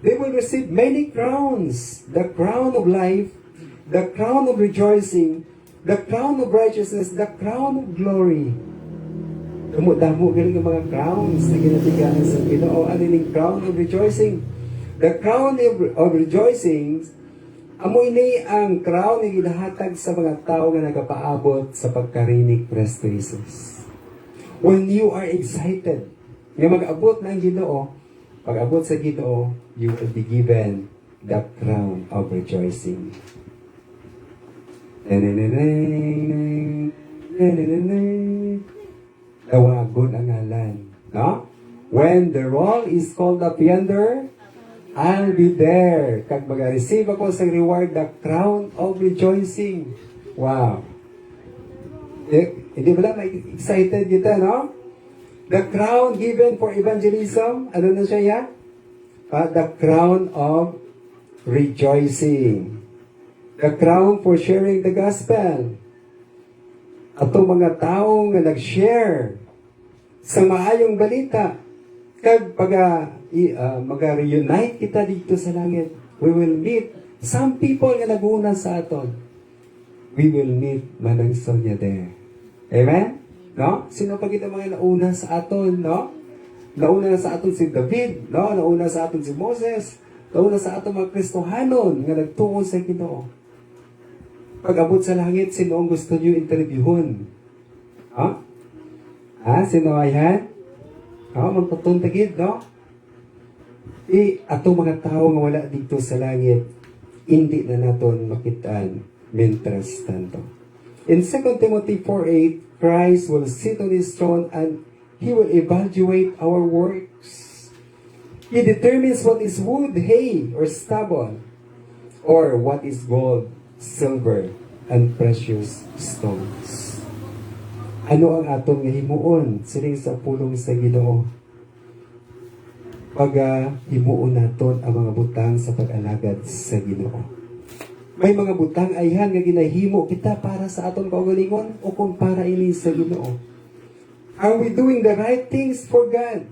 they will receive many crowns, the crown of life, the crown of rejoicing, the crown of righteousness, the crown of glory. Damo-damo galing ang mga crowns na ginatigaan sa Ginoo. Ano yung crown of rejoicing? The crown of rejoicing, amoy ni ang crown na ginahatag sa mga tao na nagapaabot sa pagkarinig Kristo Jesus. When you are excited, nga mag-abot ng Ginoo, pag-abot sa Ginoo, you will be given the crown of rejoicing. Tawagon ang ngalan. No? When the roll is called up yonder, I'll be there. Kag mag-receive ako sa reward, the crown of rejoicing. Wow. Hindi ba lang excited kita, no? The crown given for evangelism, ano na siya yan? The crown of rejoicing. The crown for sharing the gospel. Ato mga tao nga nag-share sa maayong balita. Kag mag-reunite kita dito sa langit, we will meet some people nga naguna sa aton. We will meet Manang Sonia there. Amen? No? Sino pa kita mga nauna sa aton, no? Nauna sa aton si David, no? Nauna sa aton si Moses, nauna sa aton mga Kristohanon nga nagtuon sa Ginoo. Pag abot sa langit, sino ang gusto niyo interviewon? Ha? Sino ayan? Magpatuntagid, no? Ato mga tao nga wala dito sa langit, hindi na naton makitaan mentras tanto. In 2 Timothy 4:8, Christ will sit on His throne and He will evaluate our works. He determines what is wood, hay, or stubble, or what is gold, silver, and precious stones. Ano ang atong himuon sining sa pulong sa Ginoo? Pag himuon naton ang mga butang sa pag-alagad sa Ginoo. May mga butang ayhan nga ginahimo kita para sa aton kaugalingon o kung para ini sa Ginoo. Are we doing the right things for God,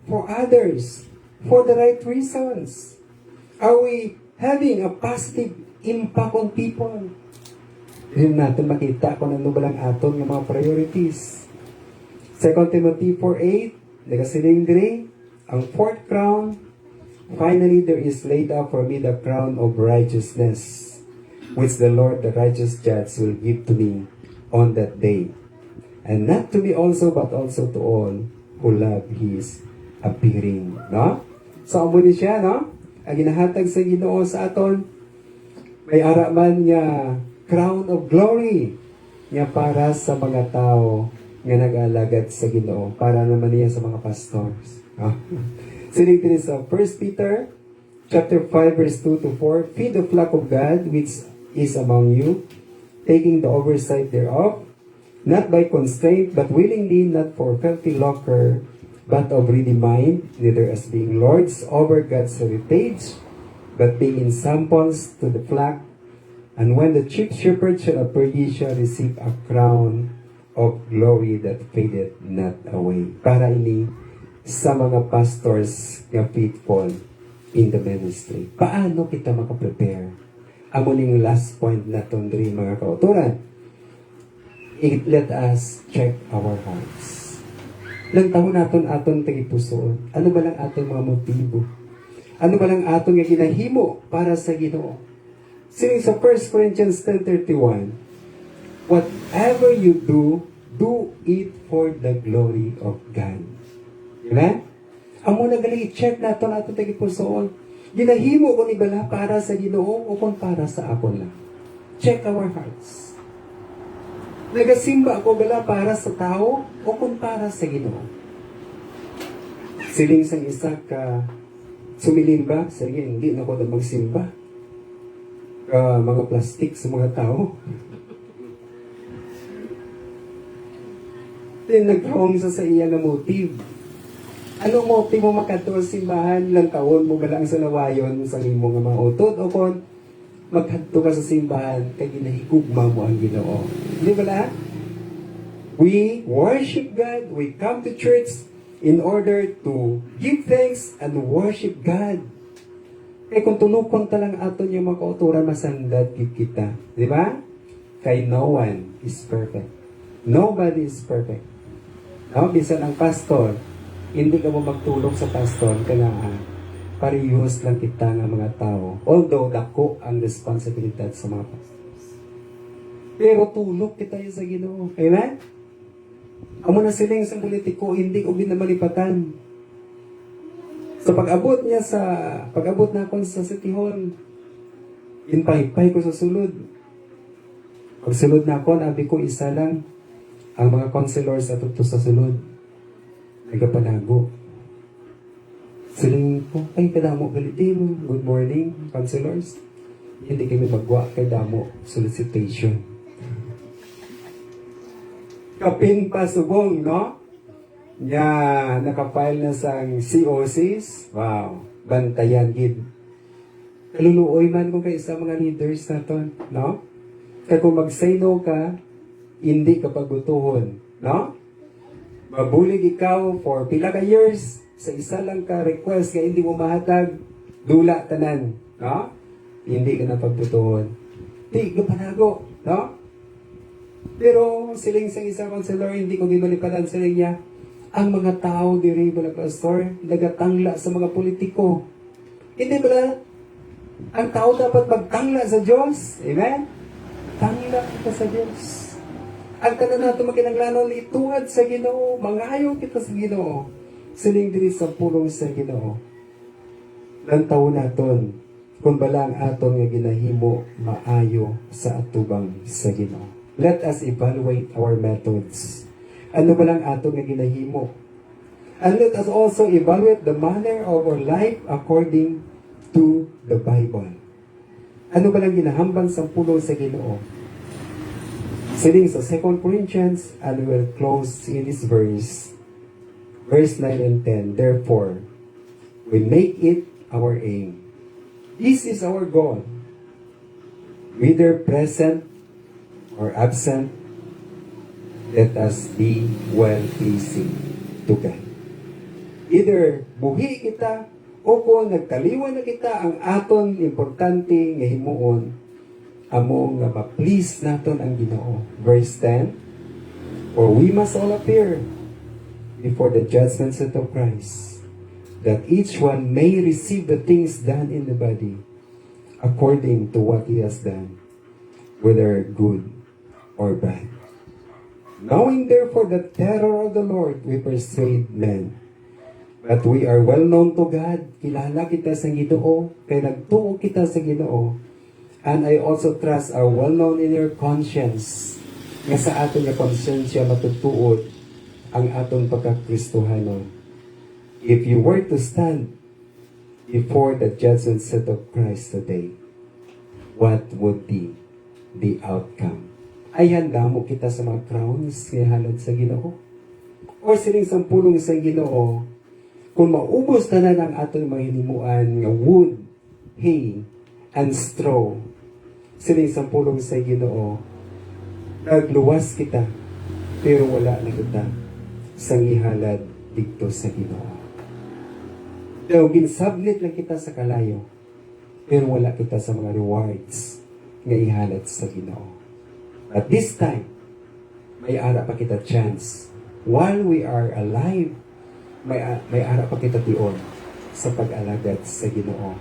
for others, for the right reasons? Are we having a positive impact on people? Hindi natin makita kung ano ba lang aton ng mga priorities. 2 Timothy 4:8, nagasiling diri, ang fourth crown, finally there is laid up for me the crown of righteousness, which the Lord, the righteous judge, will give to me on that day. And not to me also, but also to all who love His appearing. No? So, amo ni siya, no? Ang ginahatag sa Ginoo sa aton, may araman nga crown of glory nga para sa mga tao nga nag-alagad sa Ginoo, para naman niya sa mga pastors. Sinig din sa 1 Peter chapter 5 verse 2 to 4, feed the flock of God which is among you, taking the oversight thereof, not by constraint, but willingly, not for filthy lucre, but of ready mind, neither as being lords over God's heritage, but being in samples to the flock. And when the chief shepherd shall appear, ye shall receive a crown of glory that fadeth not away. Para ini sa mga pastors nga faithful in the ministry. Paano kita makaprepare? Amo ning last point naton diri mga kauturan. Let us check our hearts. Lang taon naton aton tagipusoon. Ano ba lang aton mga motibo? Ano ba lang aton nga ginahimo para sa Ginoo? Sining sa 1 Corinthians 10:31, whatever you do, do it for the glory of God. Amen? Amo na gali i-check naton aton tagipusoon. Ginahimo ko ni bala para sa Ginoo o kung para sa ako lang. Check our hearts. Nagasimba ako bala para sa tao o kung para sa Ginoo. Siling sang isa ka sumilimba, sige, hindi na ako na magsimba. Mga plastic sa mga tao. Then nag-wrong sa iya nga motive. Anong motive mo makadto sa simbahan? Lang taon mo ba lang sa lawayon sa imong mga utod o kung magkadto ka sa simbahan kay ginahigugma mo ang Ginoo. Di ba la? We worship God, we come to church in order to give thanks and worship God. Kaya kung tunukon talang aton yung mga kauturan, masandad kita. Di ba? Kay no one is perfect. Nobody is perfect. No? Bisan ang pastor, hindi ka mo magtulong sa pastor, kailangan parehas lang kita ng mga tao. Although, dako ang responsibilidad sa mga pastors. Pero tulog kita sa Ginoo. Amen? Amo na siling sa politiko, hindi ko binamalipatan. So pag-abot na ako sa City Hall, inpay-pay ko sa sulod. Pag sulod na ako, nabi ko isa lang, ang mga counselors at ito sa sulod. Nagapanago. Siling po, ay kadamo galitimo. Good morning, counselors. Hindi kami magwa kay damo solicitation. Kapin pa subong, no? Nakafile na sang COCs. Wow, bantayan gid. Kaluluoy man kung kayo sa mga leaders naton, no? Kaya kung mag-say no ka, hindi ka pagutuhon, no? Mabulig ikaw for pila ka years sa isa lang ka request nga hindi mo mahatag, dula tanan, no? Hindi ka na pagbutuhon. Di ka panago, no? Pero siling sa isa counselor, hindi ko ginalipadan sa niya, ang mga tao diri mga pastor, nagatangla sa mga politiko. Hindi ba ang tao dapat magtangla sa Diyos? Amen? Tangla kita sa Diyos. Ang tanan nato maginanglanon ituad sa Ginoo, mangayo kita sa Ginoo. Siling diri sa pulong sa Ginoo. Lang taon naton kung bala ang aton nga ginahimo maayo sa atubang sa Ginoo. Let us evaluate our methods. Ano ba lang aton nga ginahimo? And let us also evaluate the manner of our life according to the Bible. Ano ba lang ginahambal sa pulo sa Ginoo? Siling sa 2 Corinthians, and we will close in this verse 9 and 10. Therefore, we make it our aim. This is our goal. Whether present or absent, let us be well-pleasing to God. Either buhi kita o kung nagkaliwan na kita, ang aton importante nga himuon among nga ma-please naton ang Ginoo. Verse 10, for we must all appear before the judgment seat of Christ, that each one may receive the things done in the body according to what he has done, whether good or bad. Knowing therefore the terror of the Lord, we persuade men. But we are well known to God. Kilala kita sa Ginoo, kaya nagtuo kita sa Ginoo. And I also trust are well known in your conscience. Nga sa aton nga konsensya matutuod ang aton pagkakristohanon. If you were to stand before the judgment seat of Christ today, what would be the outcome? Ay handa mo kita sa mga crowns nga halad sa Ginoo? O siling sampulong sa Ginoo, kung maubos na ang aton mga hinimuan nga wood, hay, and straw, siling sampulong sa Ginoo, nagluwas kita, pero wala na kita sa ihalad dito sa Ginoo. Daw ginsablit lang kita sa kalayo, pero wala kita sa mga rewards nga ihalad sa Ginoo. At this time, may ara pa kita chance. While we are alive, may ara pa kita tiyon sa pag-alagad sa Ginoo.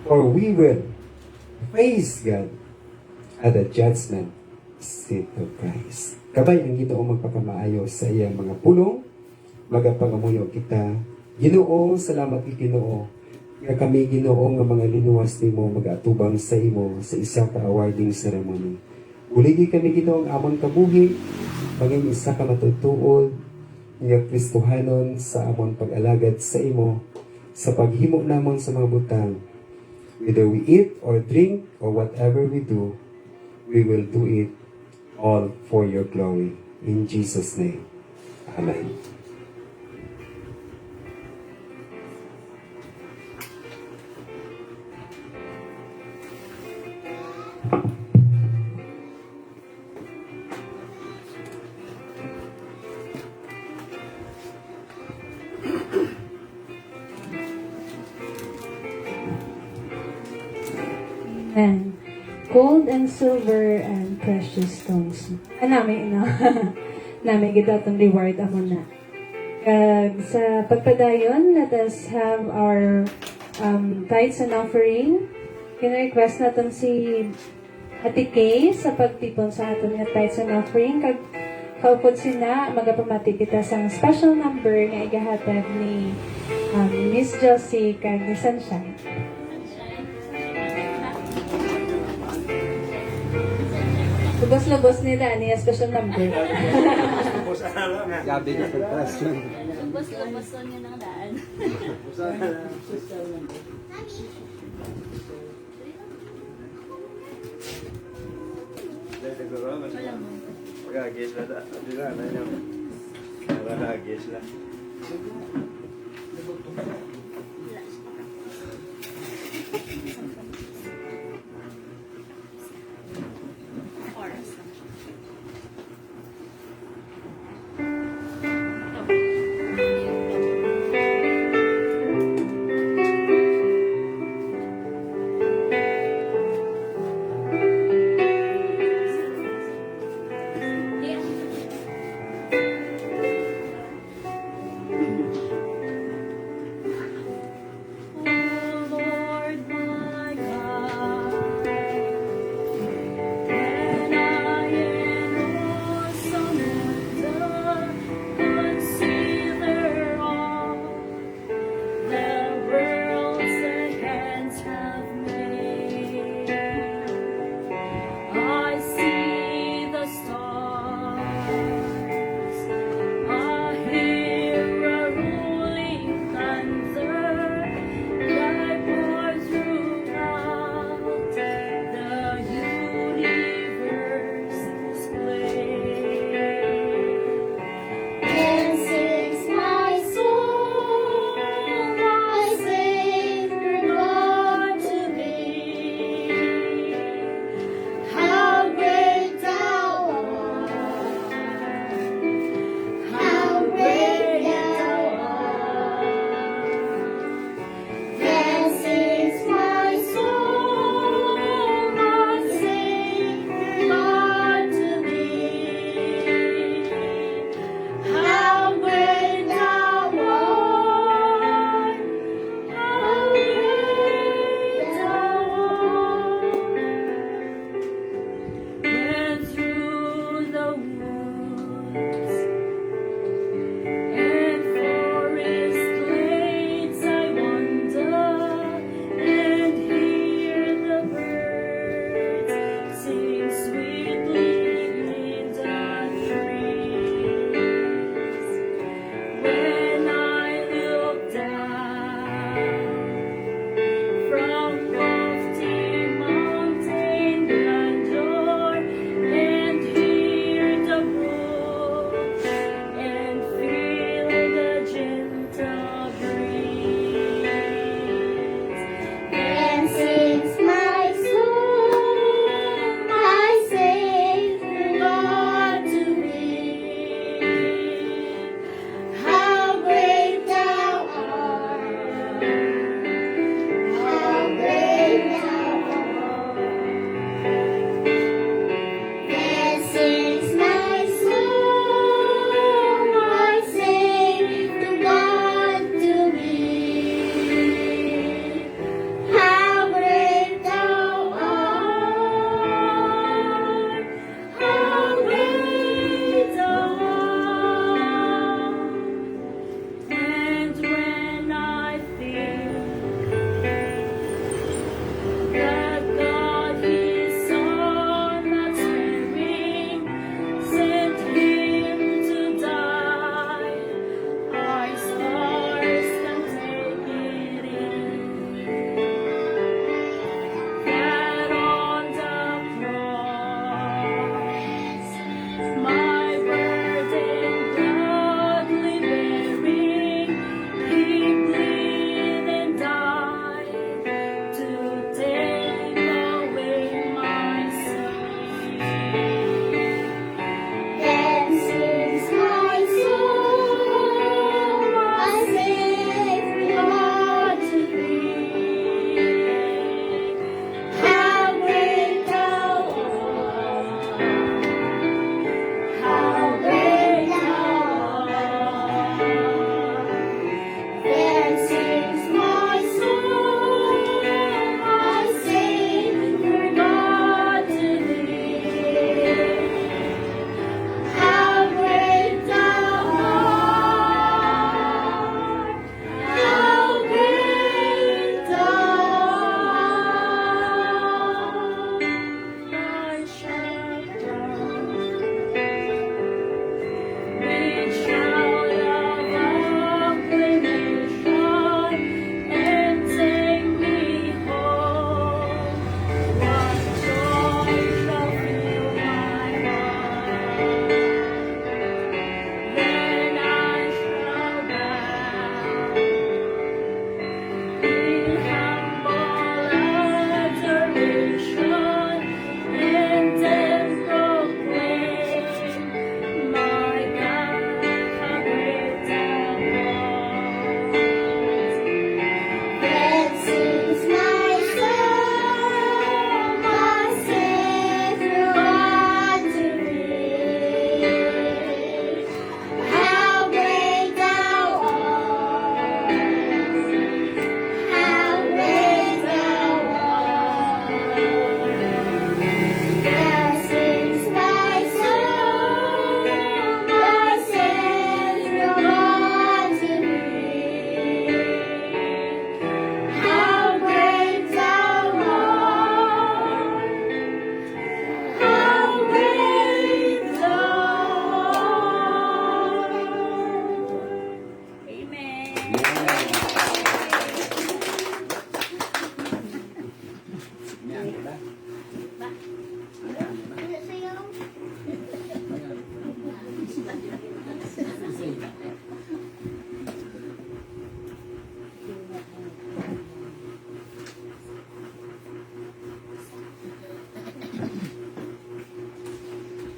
For we will face God at the judgment seat of Christ. Kabay ang Ginoo magpapamaayo sa iyang mga pulong, magapangamuyo kita. Ginoo, salamat kay Ginoo. Nga kami Ginoo nga mga linuwas nimo magatubang sa imo sa isang ka-awarding ceremony. Uligi kami Ginoo ang amon kabuhi, paging isa ka matutuod nga Kristohanon sa amon pag-alagad sa imo, sa paghimo namon sa mga butang. Whether we eat or drink or whatever we do, we will do it all for your glory. In Jesus' name. Amen. And gold and silver and precious stones. Namin gidatong reward amo na. Kag sa pagpadayon, let us have our tithes and offering. Kina-request natin si Ate Kay sa pagtipon sa aton nga tithes and offering. Kag kaupod sina, magapamati kita sa special number nga igahatag ni Miss Josie kag ni Sunshine. Lubos-lubos nila niya special number. Bus na lang ha. Gabi ka pagpasyon. Lubos-lubos niya ng daan. Bus na lang. Dahil siguro, mas mag-agis na ta. Hindi na, na yun. Mag-agis na.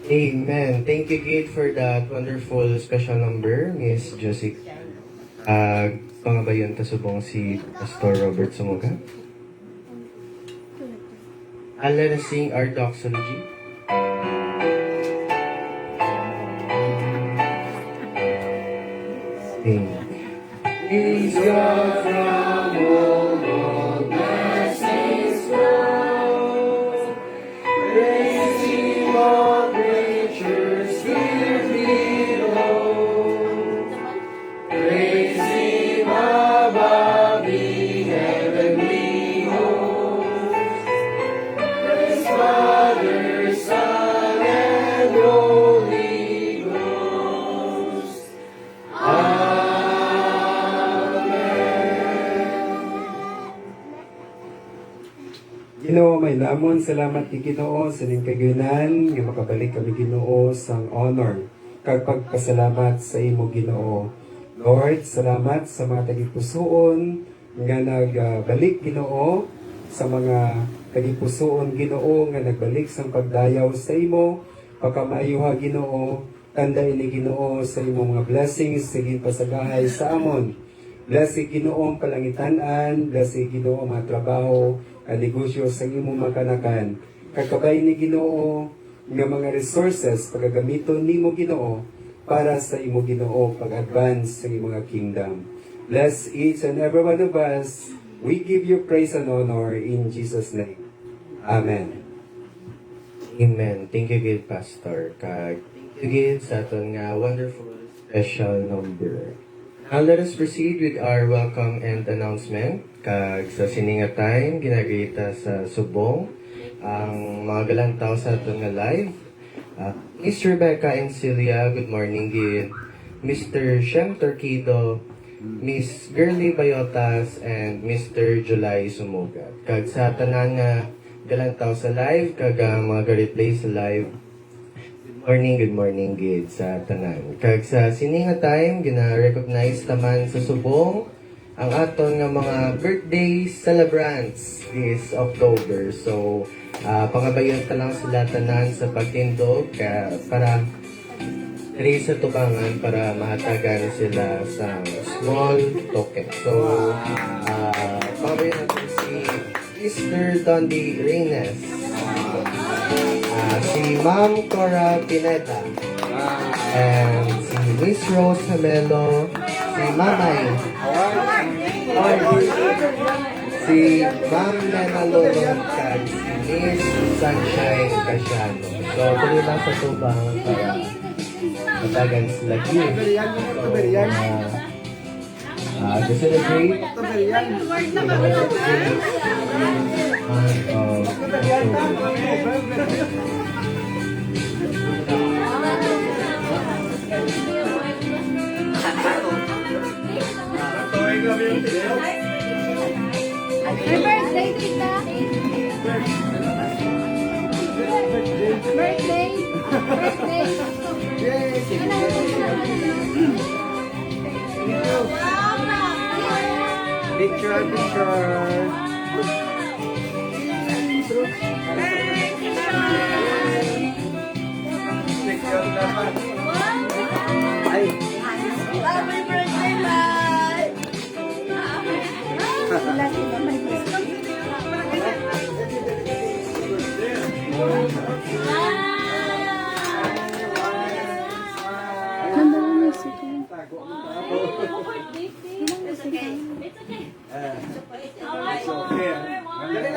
Amen. Thank you, Kate, for that wonderful special number, Miss Jessica. Pangabayon tasubong si Pastor Robert Sumuga. And let us sing our doxology. Sing. Praise God from all blessings flow. Praise Him, all creatures here below. Praise Him above the heavenly host. Praise Father, Son, and Holy Ghost. Ginoo, may laamon salamat ni Ginoo sa ning kagayunan nga makabalik kami Ginoo sang honor kag pagpasalamat sa imo Ginoo. Lord, salamat sa mga tagipusoon nga nagbalik Ginoo, sa mga tagipusoon Ginoo nga nagbalik sang pagdayaw sa imo, pagkamaayuha Ginoo, tanda ini Ginoo sa imong mga blessings sa pasagahay sa amon. Bless Ginoo ang palangitan-an, bless Ginoo ang mga trabaho, ang negosyo sa imong makanakan. Kakabay ni Ginoo nga mga resources pagagamiton nimo Ginoo para sa imo Ginoo pag-advance sa imong kingdom. Bless each and every one of us. We give you praise and honor in Jesus' name. Amen. Amen. Thank you, good Pastor. Kag thank you, good sa aton nga wonderful special number. Now let us proceed with our welcome and announcement. Kag sa sininga time, ginagita sa Subong ang mga galang tao sa aton nga live. Miss Rebecca and Celia, good morning, gid. Mr. Shem Torquido, Miss Girly Bayotas, and Mr. July Sumugat. Kag sa tanan nga galang tao sa live, kag mga ga-replay sa live, good morning, gid sa tanan. Kag sa sininga time, gina-recognize naman sa Subong ang aton nga mga birthday celebrants this October. So, pangabayon ta lang sila tanan sa pagtindog para rin sa tubangan para mahatagan sila sa small token. So, pangabayon natin si Mr. Dondi Reynes, si Ma'am Cora Pineda, and si Miss Rose Hamelo, si Mamay, si Ma'am Nena Lolong, kag si Miss Sunshine Casiano. So, tuloy lang sa tubang para matagan sila yun. So, to celebrate the month of October. Happy birthday, Tita! Birthday! Picture. Picture naman. Ay. Happy birthday, Lai!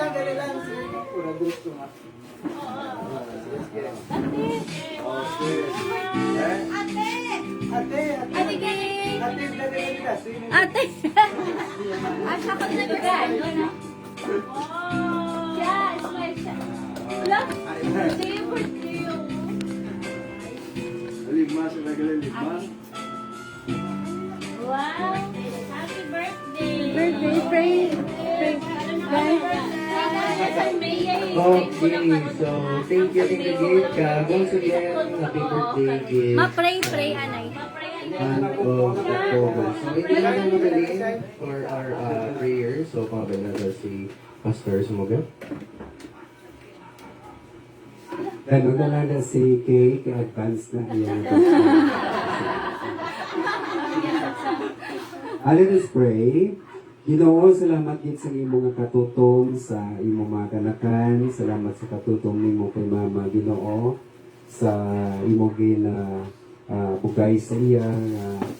Dali lang. Pura gusto nga. Ate, Ate! Asa ko na bigay. Yeah, smile siya. Look! Birthday yung birthday yung... Ligmas, nagaling ligmas. Wow! Pray. Okay, so thank you, Gid. Once again, happy birthday, Gid. Ma-pray, anay. Month of October. So, hindi na lang magaling for our prayers. So, pabay na daw si Pastor Sumugat. Then, magdala na si Kay, advance na iyan. Let us pray. Ginoo, salamat gid sa imong katutom sa imong mga kanakan. Salamat sa katutom nimo kay Mama Ginoo sa imong bugay sa iya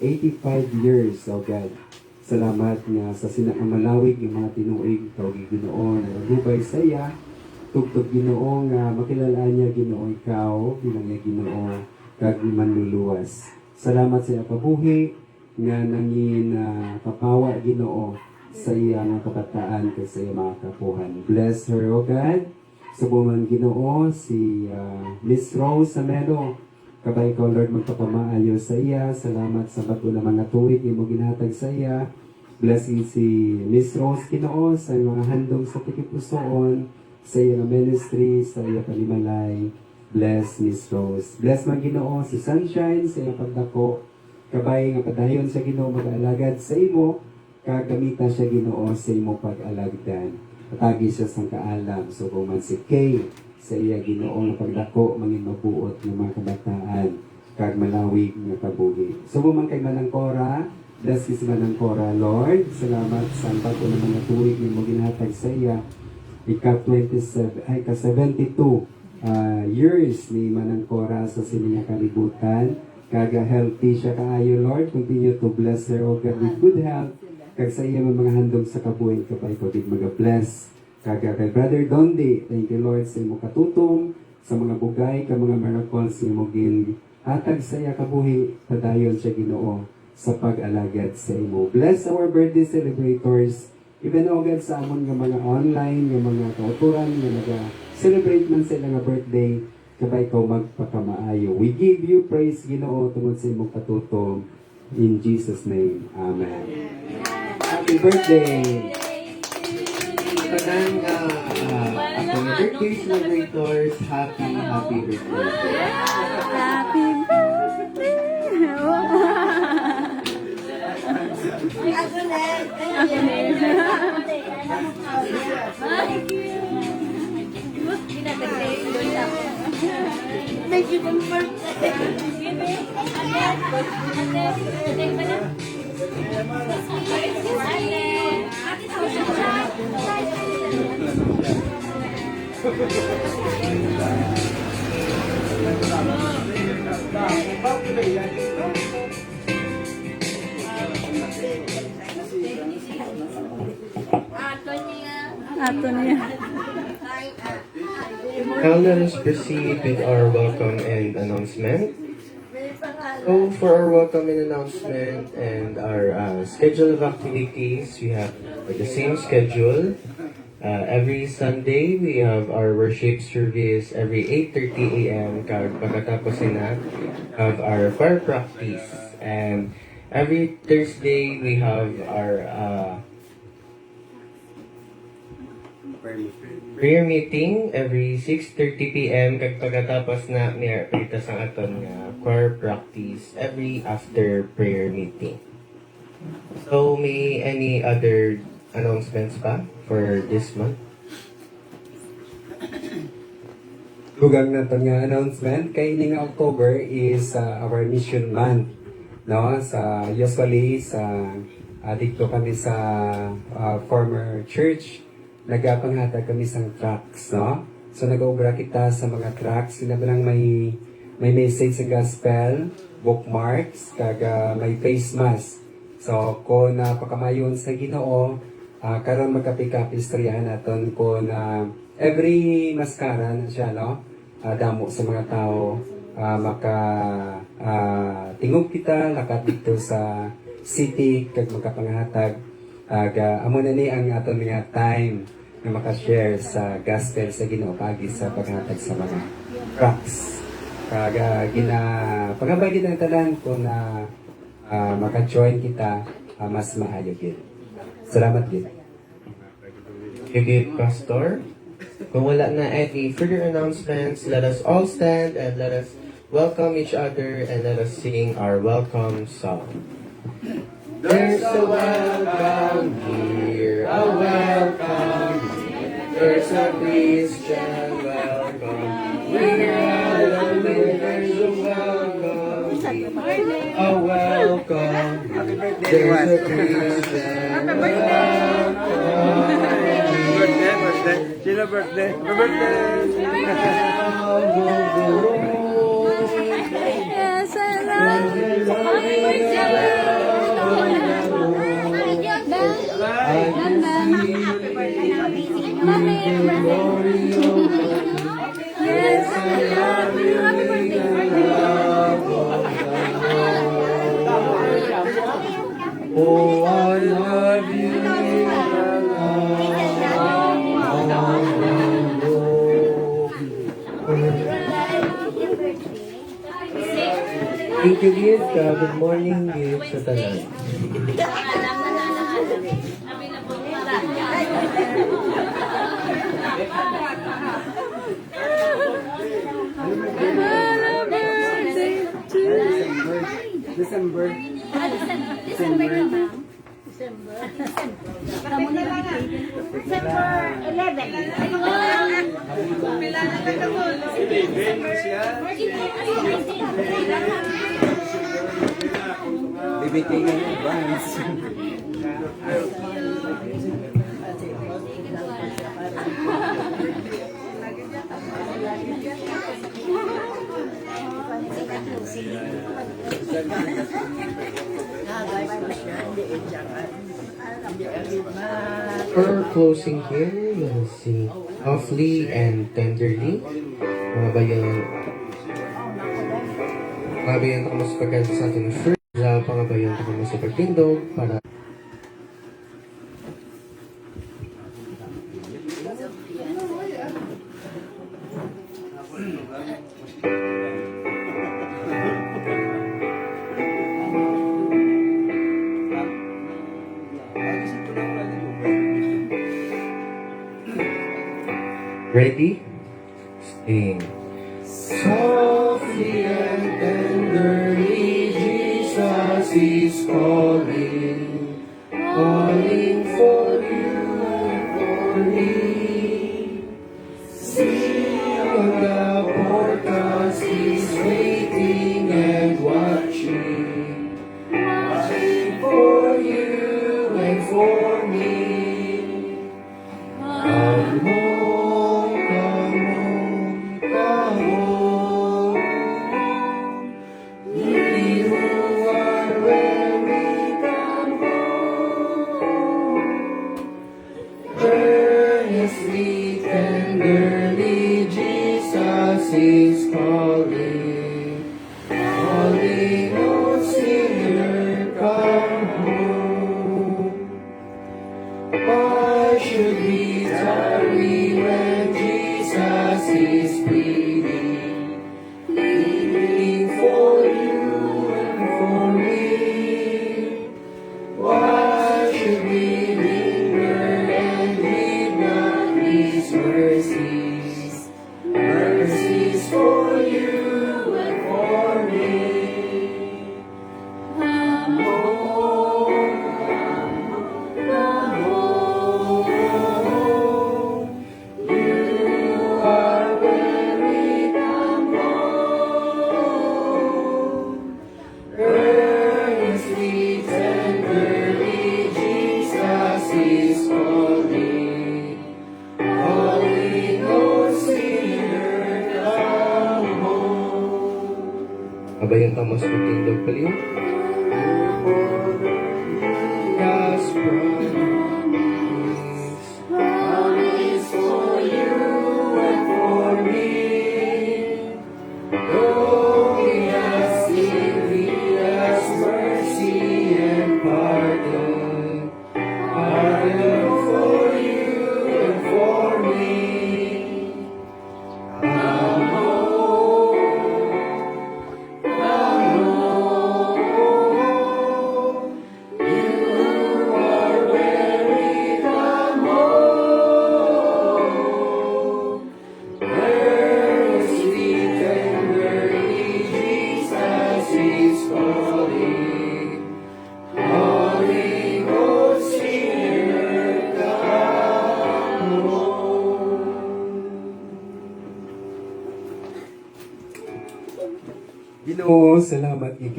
85 years, oh God. Salamat nga sa sinamalawig ng mga tinuig tawag Ginoo na bugay sa iya. Tugtog Ginoo nga makilalaan niya Ginoo ikaw bilang niya Ginoo kag manluluwas. Salamat sa iya kabuhi nga nangin kapawa Ginoo sa iya nga kabataan kay sa iya mga kapuhan. Bless her, O God. Subuman Ginoo si Miss Rose Amelo. Kabay ko Lord magpapamaayo sa iya. Salamat sa bago na mga tuwid imo ginhatag sa iya. Blessing si Miss Rose Ginoo sa mga handong sa tikipusoon sa iya ministry, sa iya panimalay. Bless Miss Rose. Bless man Ginoo si Sunshine sa iya pagdako. Kabay nga padayon sa Ginoo mag-alagad sa imo. Kagamita siya Ginoo sa imo pag-alagdan. Patagi siya sa kaalam. So kung man si Kay sa iya Ginoo nga pagdako mangin mabuot ng mga kabataan kag malawig nga kabuhi. So man kay Manang Cora, bless si Manang Cora, Lord. Salamat sa bago na mga tuwig nimo ginhatag sa iya. Ika-72 years ni Manang Cora sa sininga kalibutan. Kaga healthy siya kaayo, Lord. Continue to bless her, O God, with good health. Kag sa iya mga handog sa kabuhay kapay ko, big mag-bless. Kaga kay Brother Dondi, thank you, Lord, sa imo katutom, sa mga bugay, ka mga miracles, sa imo hatag sa iya kabuhi, padayon siya Ginoo sa pag-alagad sa imo. Bless our birthday celebrators, even O God, sa amon nga mga online, nga mga kauturan, nga nag-celebrate man sila nga birthday, kabay ko magpakamaayo. We give you praise, Ginoo, tungod sa imong katutom. In Jesus' name, Amen. Happy birthday! Tanan ako ng birthday celebrators, happy birthday. Happy birthday! Thank you for birthday. Ato niya. Now let us proceed with our welcome and announcement. So for our welcome and announcement and our schedule of activities, we have the same schedule. Every Sunday, we have our worship service every 8:30 a.m. Pagkatapos na have our choir practice. And every Thursday, we have our prayer meeting every 6:30 p.m. Kag pagkatapos na niya pagkatapos ang aton nga choir practice every after prayer meeting. So may any other announcements pa for this month? Lugang na nga announcement kay ini nga October is our mission month, no? Sa usually sa dito kami sa former church nagapanghatag kami sa tracts, no? So nag-obra kita sa mga tracts, sinabi may message sa gospel, bookmarks, kaga may face mask. So kung napakamayon sa Ginoo, karon magkapi-kapi istoryahan naton kung every maskaran siya, no? Damo sa mga tao tingog kita lakat dito sa city kag magkapanghatag amo na ni ang aton nga time na makashare sa gospel sa Ginoo pagi sa paghatag sa mga tracts. Kaga pagabay kita tanan kung maka-join kita mas maayo gid. Salamat din. Sige, Pastor. Kung wala na any further announcements, let us all stand and let us welcome each other and let us sing our welcome song. There's a welcome here, a welcome here. There's a Christian welcome. We're Halloween, there's a welcome here, a welcome. There's a Christian welcome. Birthday. Sino birthday? Birthday! Yes, I love you. Happy birthday. Yes, I love you. Happy birthday. Oh, I love you. Thank you, Gift. Good morning, Gift, sa tanan. December. December ka, ma'am. December 11. Bibigay ng advance. For closing here, we'll sing softly and tenderly. Mga bayan ko mas pagkanta sa ating first. Sa pangabayan ko mas pagtindog para ready? Sing. Softly and tenderly, Jesus is calling, calling for you and for me. See on the portals, He's waiting and watching, watching for you and for me. Come home, come home, come home. You are weary, come home. Earnestly, tenderly, Jesus is calling, calling, oh sinner, come home. Why should we tarry when Jesus is pleading, pleading for you and for me? Why should we linger and read not His mercies, mercies for you and for me? Come home, come home. You are weary, come home. Earnestly, tenderly, Jesus is calling, calling, oh sinner, come home. Abayan ka mas pagtindog paliw? God's promise for you and for me. Though He has given us mercy and pardon, pardon for you and for me. Come home, come home. You are where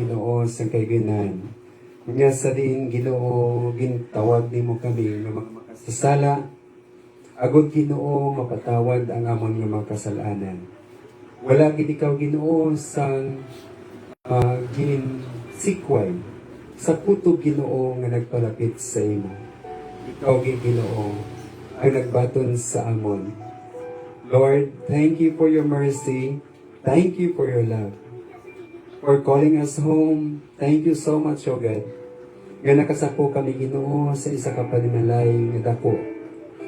Ginoo sa kaiganan. Nga sa din Ginoo gintawag nimo kami nga mga makasasala. Agod Ginoo mapatawad ang amon nga mga kasalanan. Wala gid ikaw Ginoo sang ginsikway sa kutob Ginoo nga nagpalapit sa imo. Ikaw gid Ginoo ang nagbaton sa amon. Lord, thank you for your mercy. Thank you for your love. For calling us home. Thank you so much, O God. Nga nakasapo kami Ginoo sa isa ka panimalay nga dako.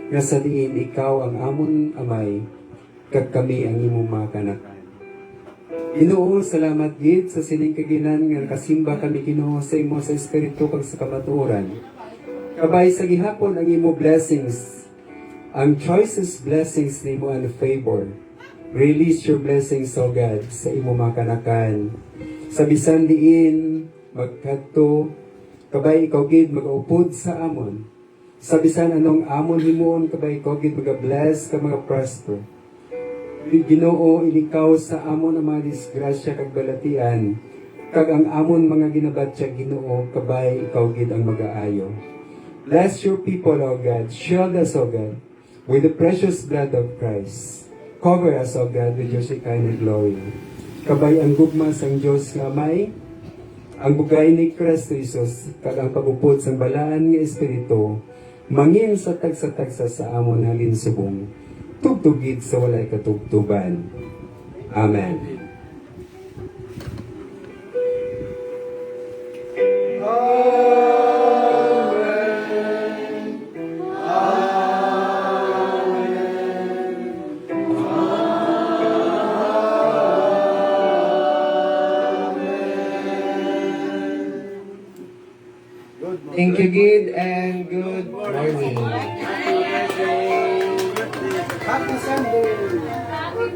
Nga sa diin ikaw ang amon amay, kag kami ang imong mga kanakan. Ginoo, salamat gid sa sining kaginan nga nakasimba kami Ginoo sa imo sa espiritu kag sa kamatuoran. Kabay sa gihapon ang imo blessings, ang choicest blessings nimo and favor. Release your blessings, O God, sa imo mga kanakan. Sa bisan diin magkadto, kabay ikaw gid mag-upod sa amon. Sa bisan anong amon himuon, kabay ikaw gid mag-bless ka mga prosper. Ginoo, ilikaw sa amon ang mga disgrasya kag balatian, kag ang amon mga ginabatya Ginoo, kabay ikaw gid ang mag-aayo. Bless your people, O God. Shield us, O God, with the precious blood of Christ. Cover us, O God, with your Shekinah glory. Kabay ang gugma sang Diyos nga Amay, ang bugay ni Kristo Jesus, kag ang pagupod sang balaan nga Espiritu, mangin sa tagsa-tagsa sa amon halin subong, tugtugid sa walay katugtuban. Amen. Thank you, Gid, and good morning. Happy Sunday!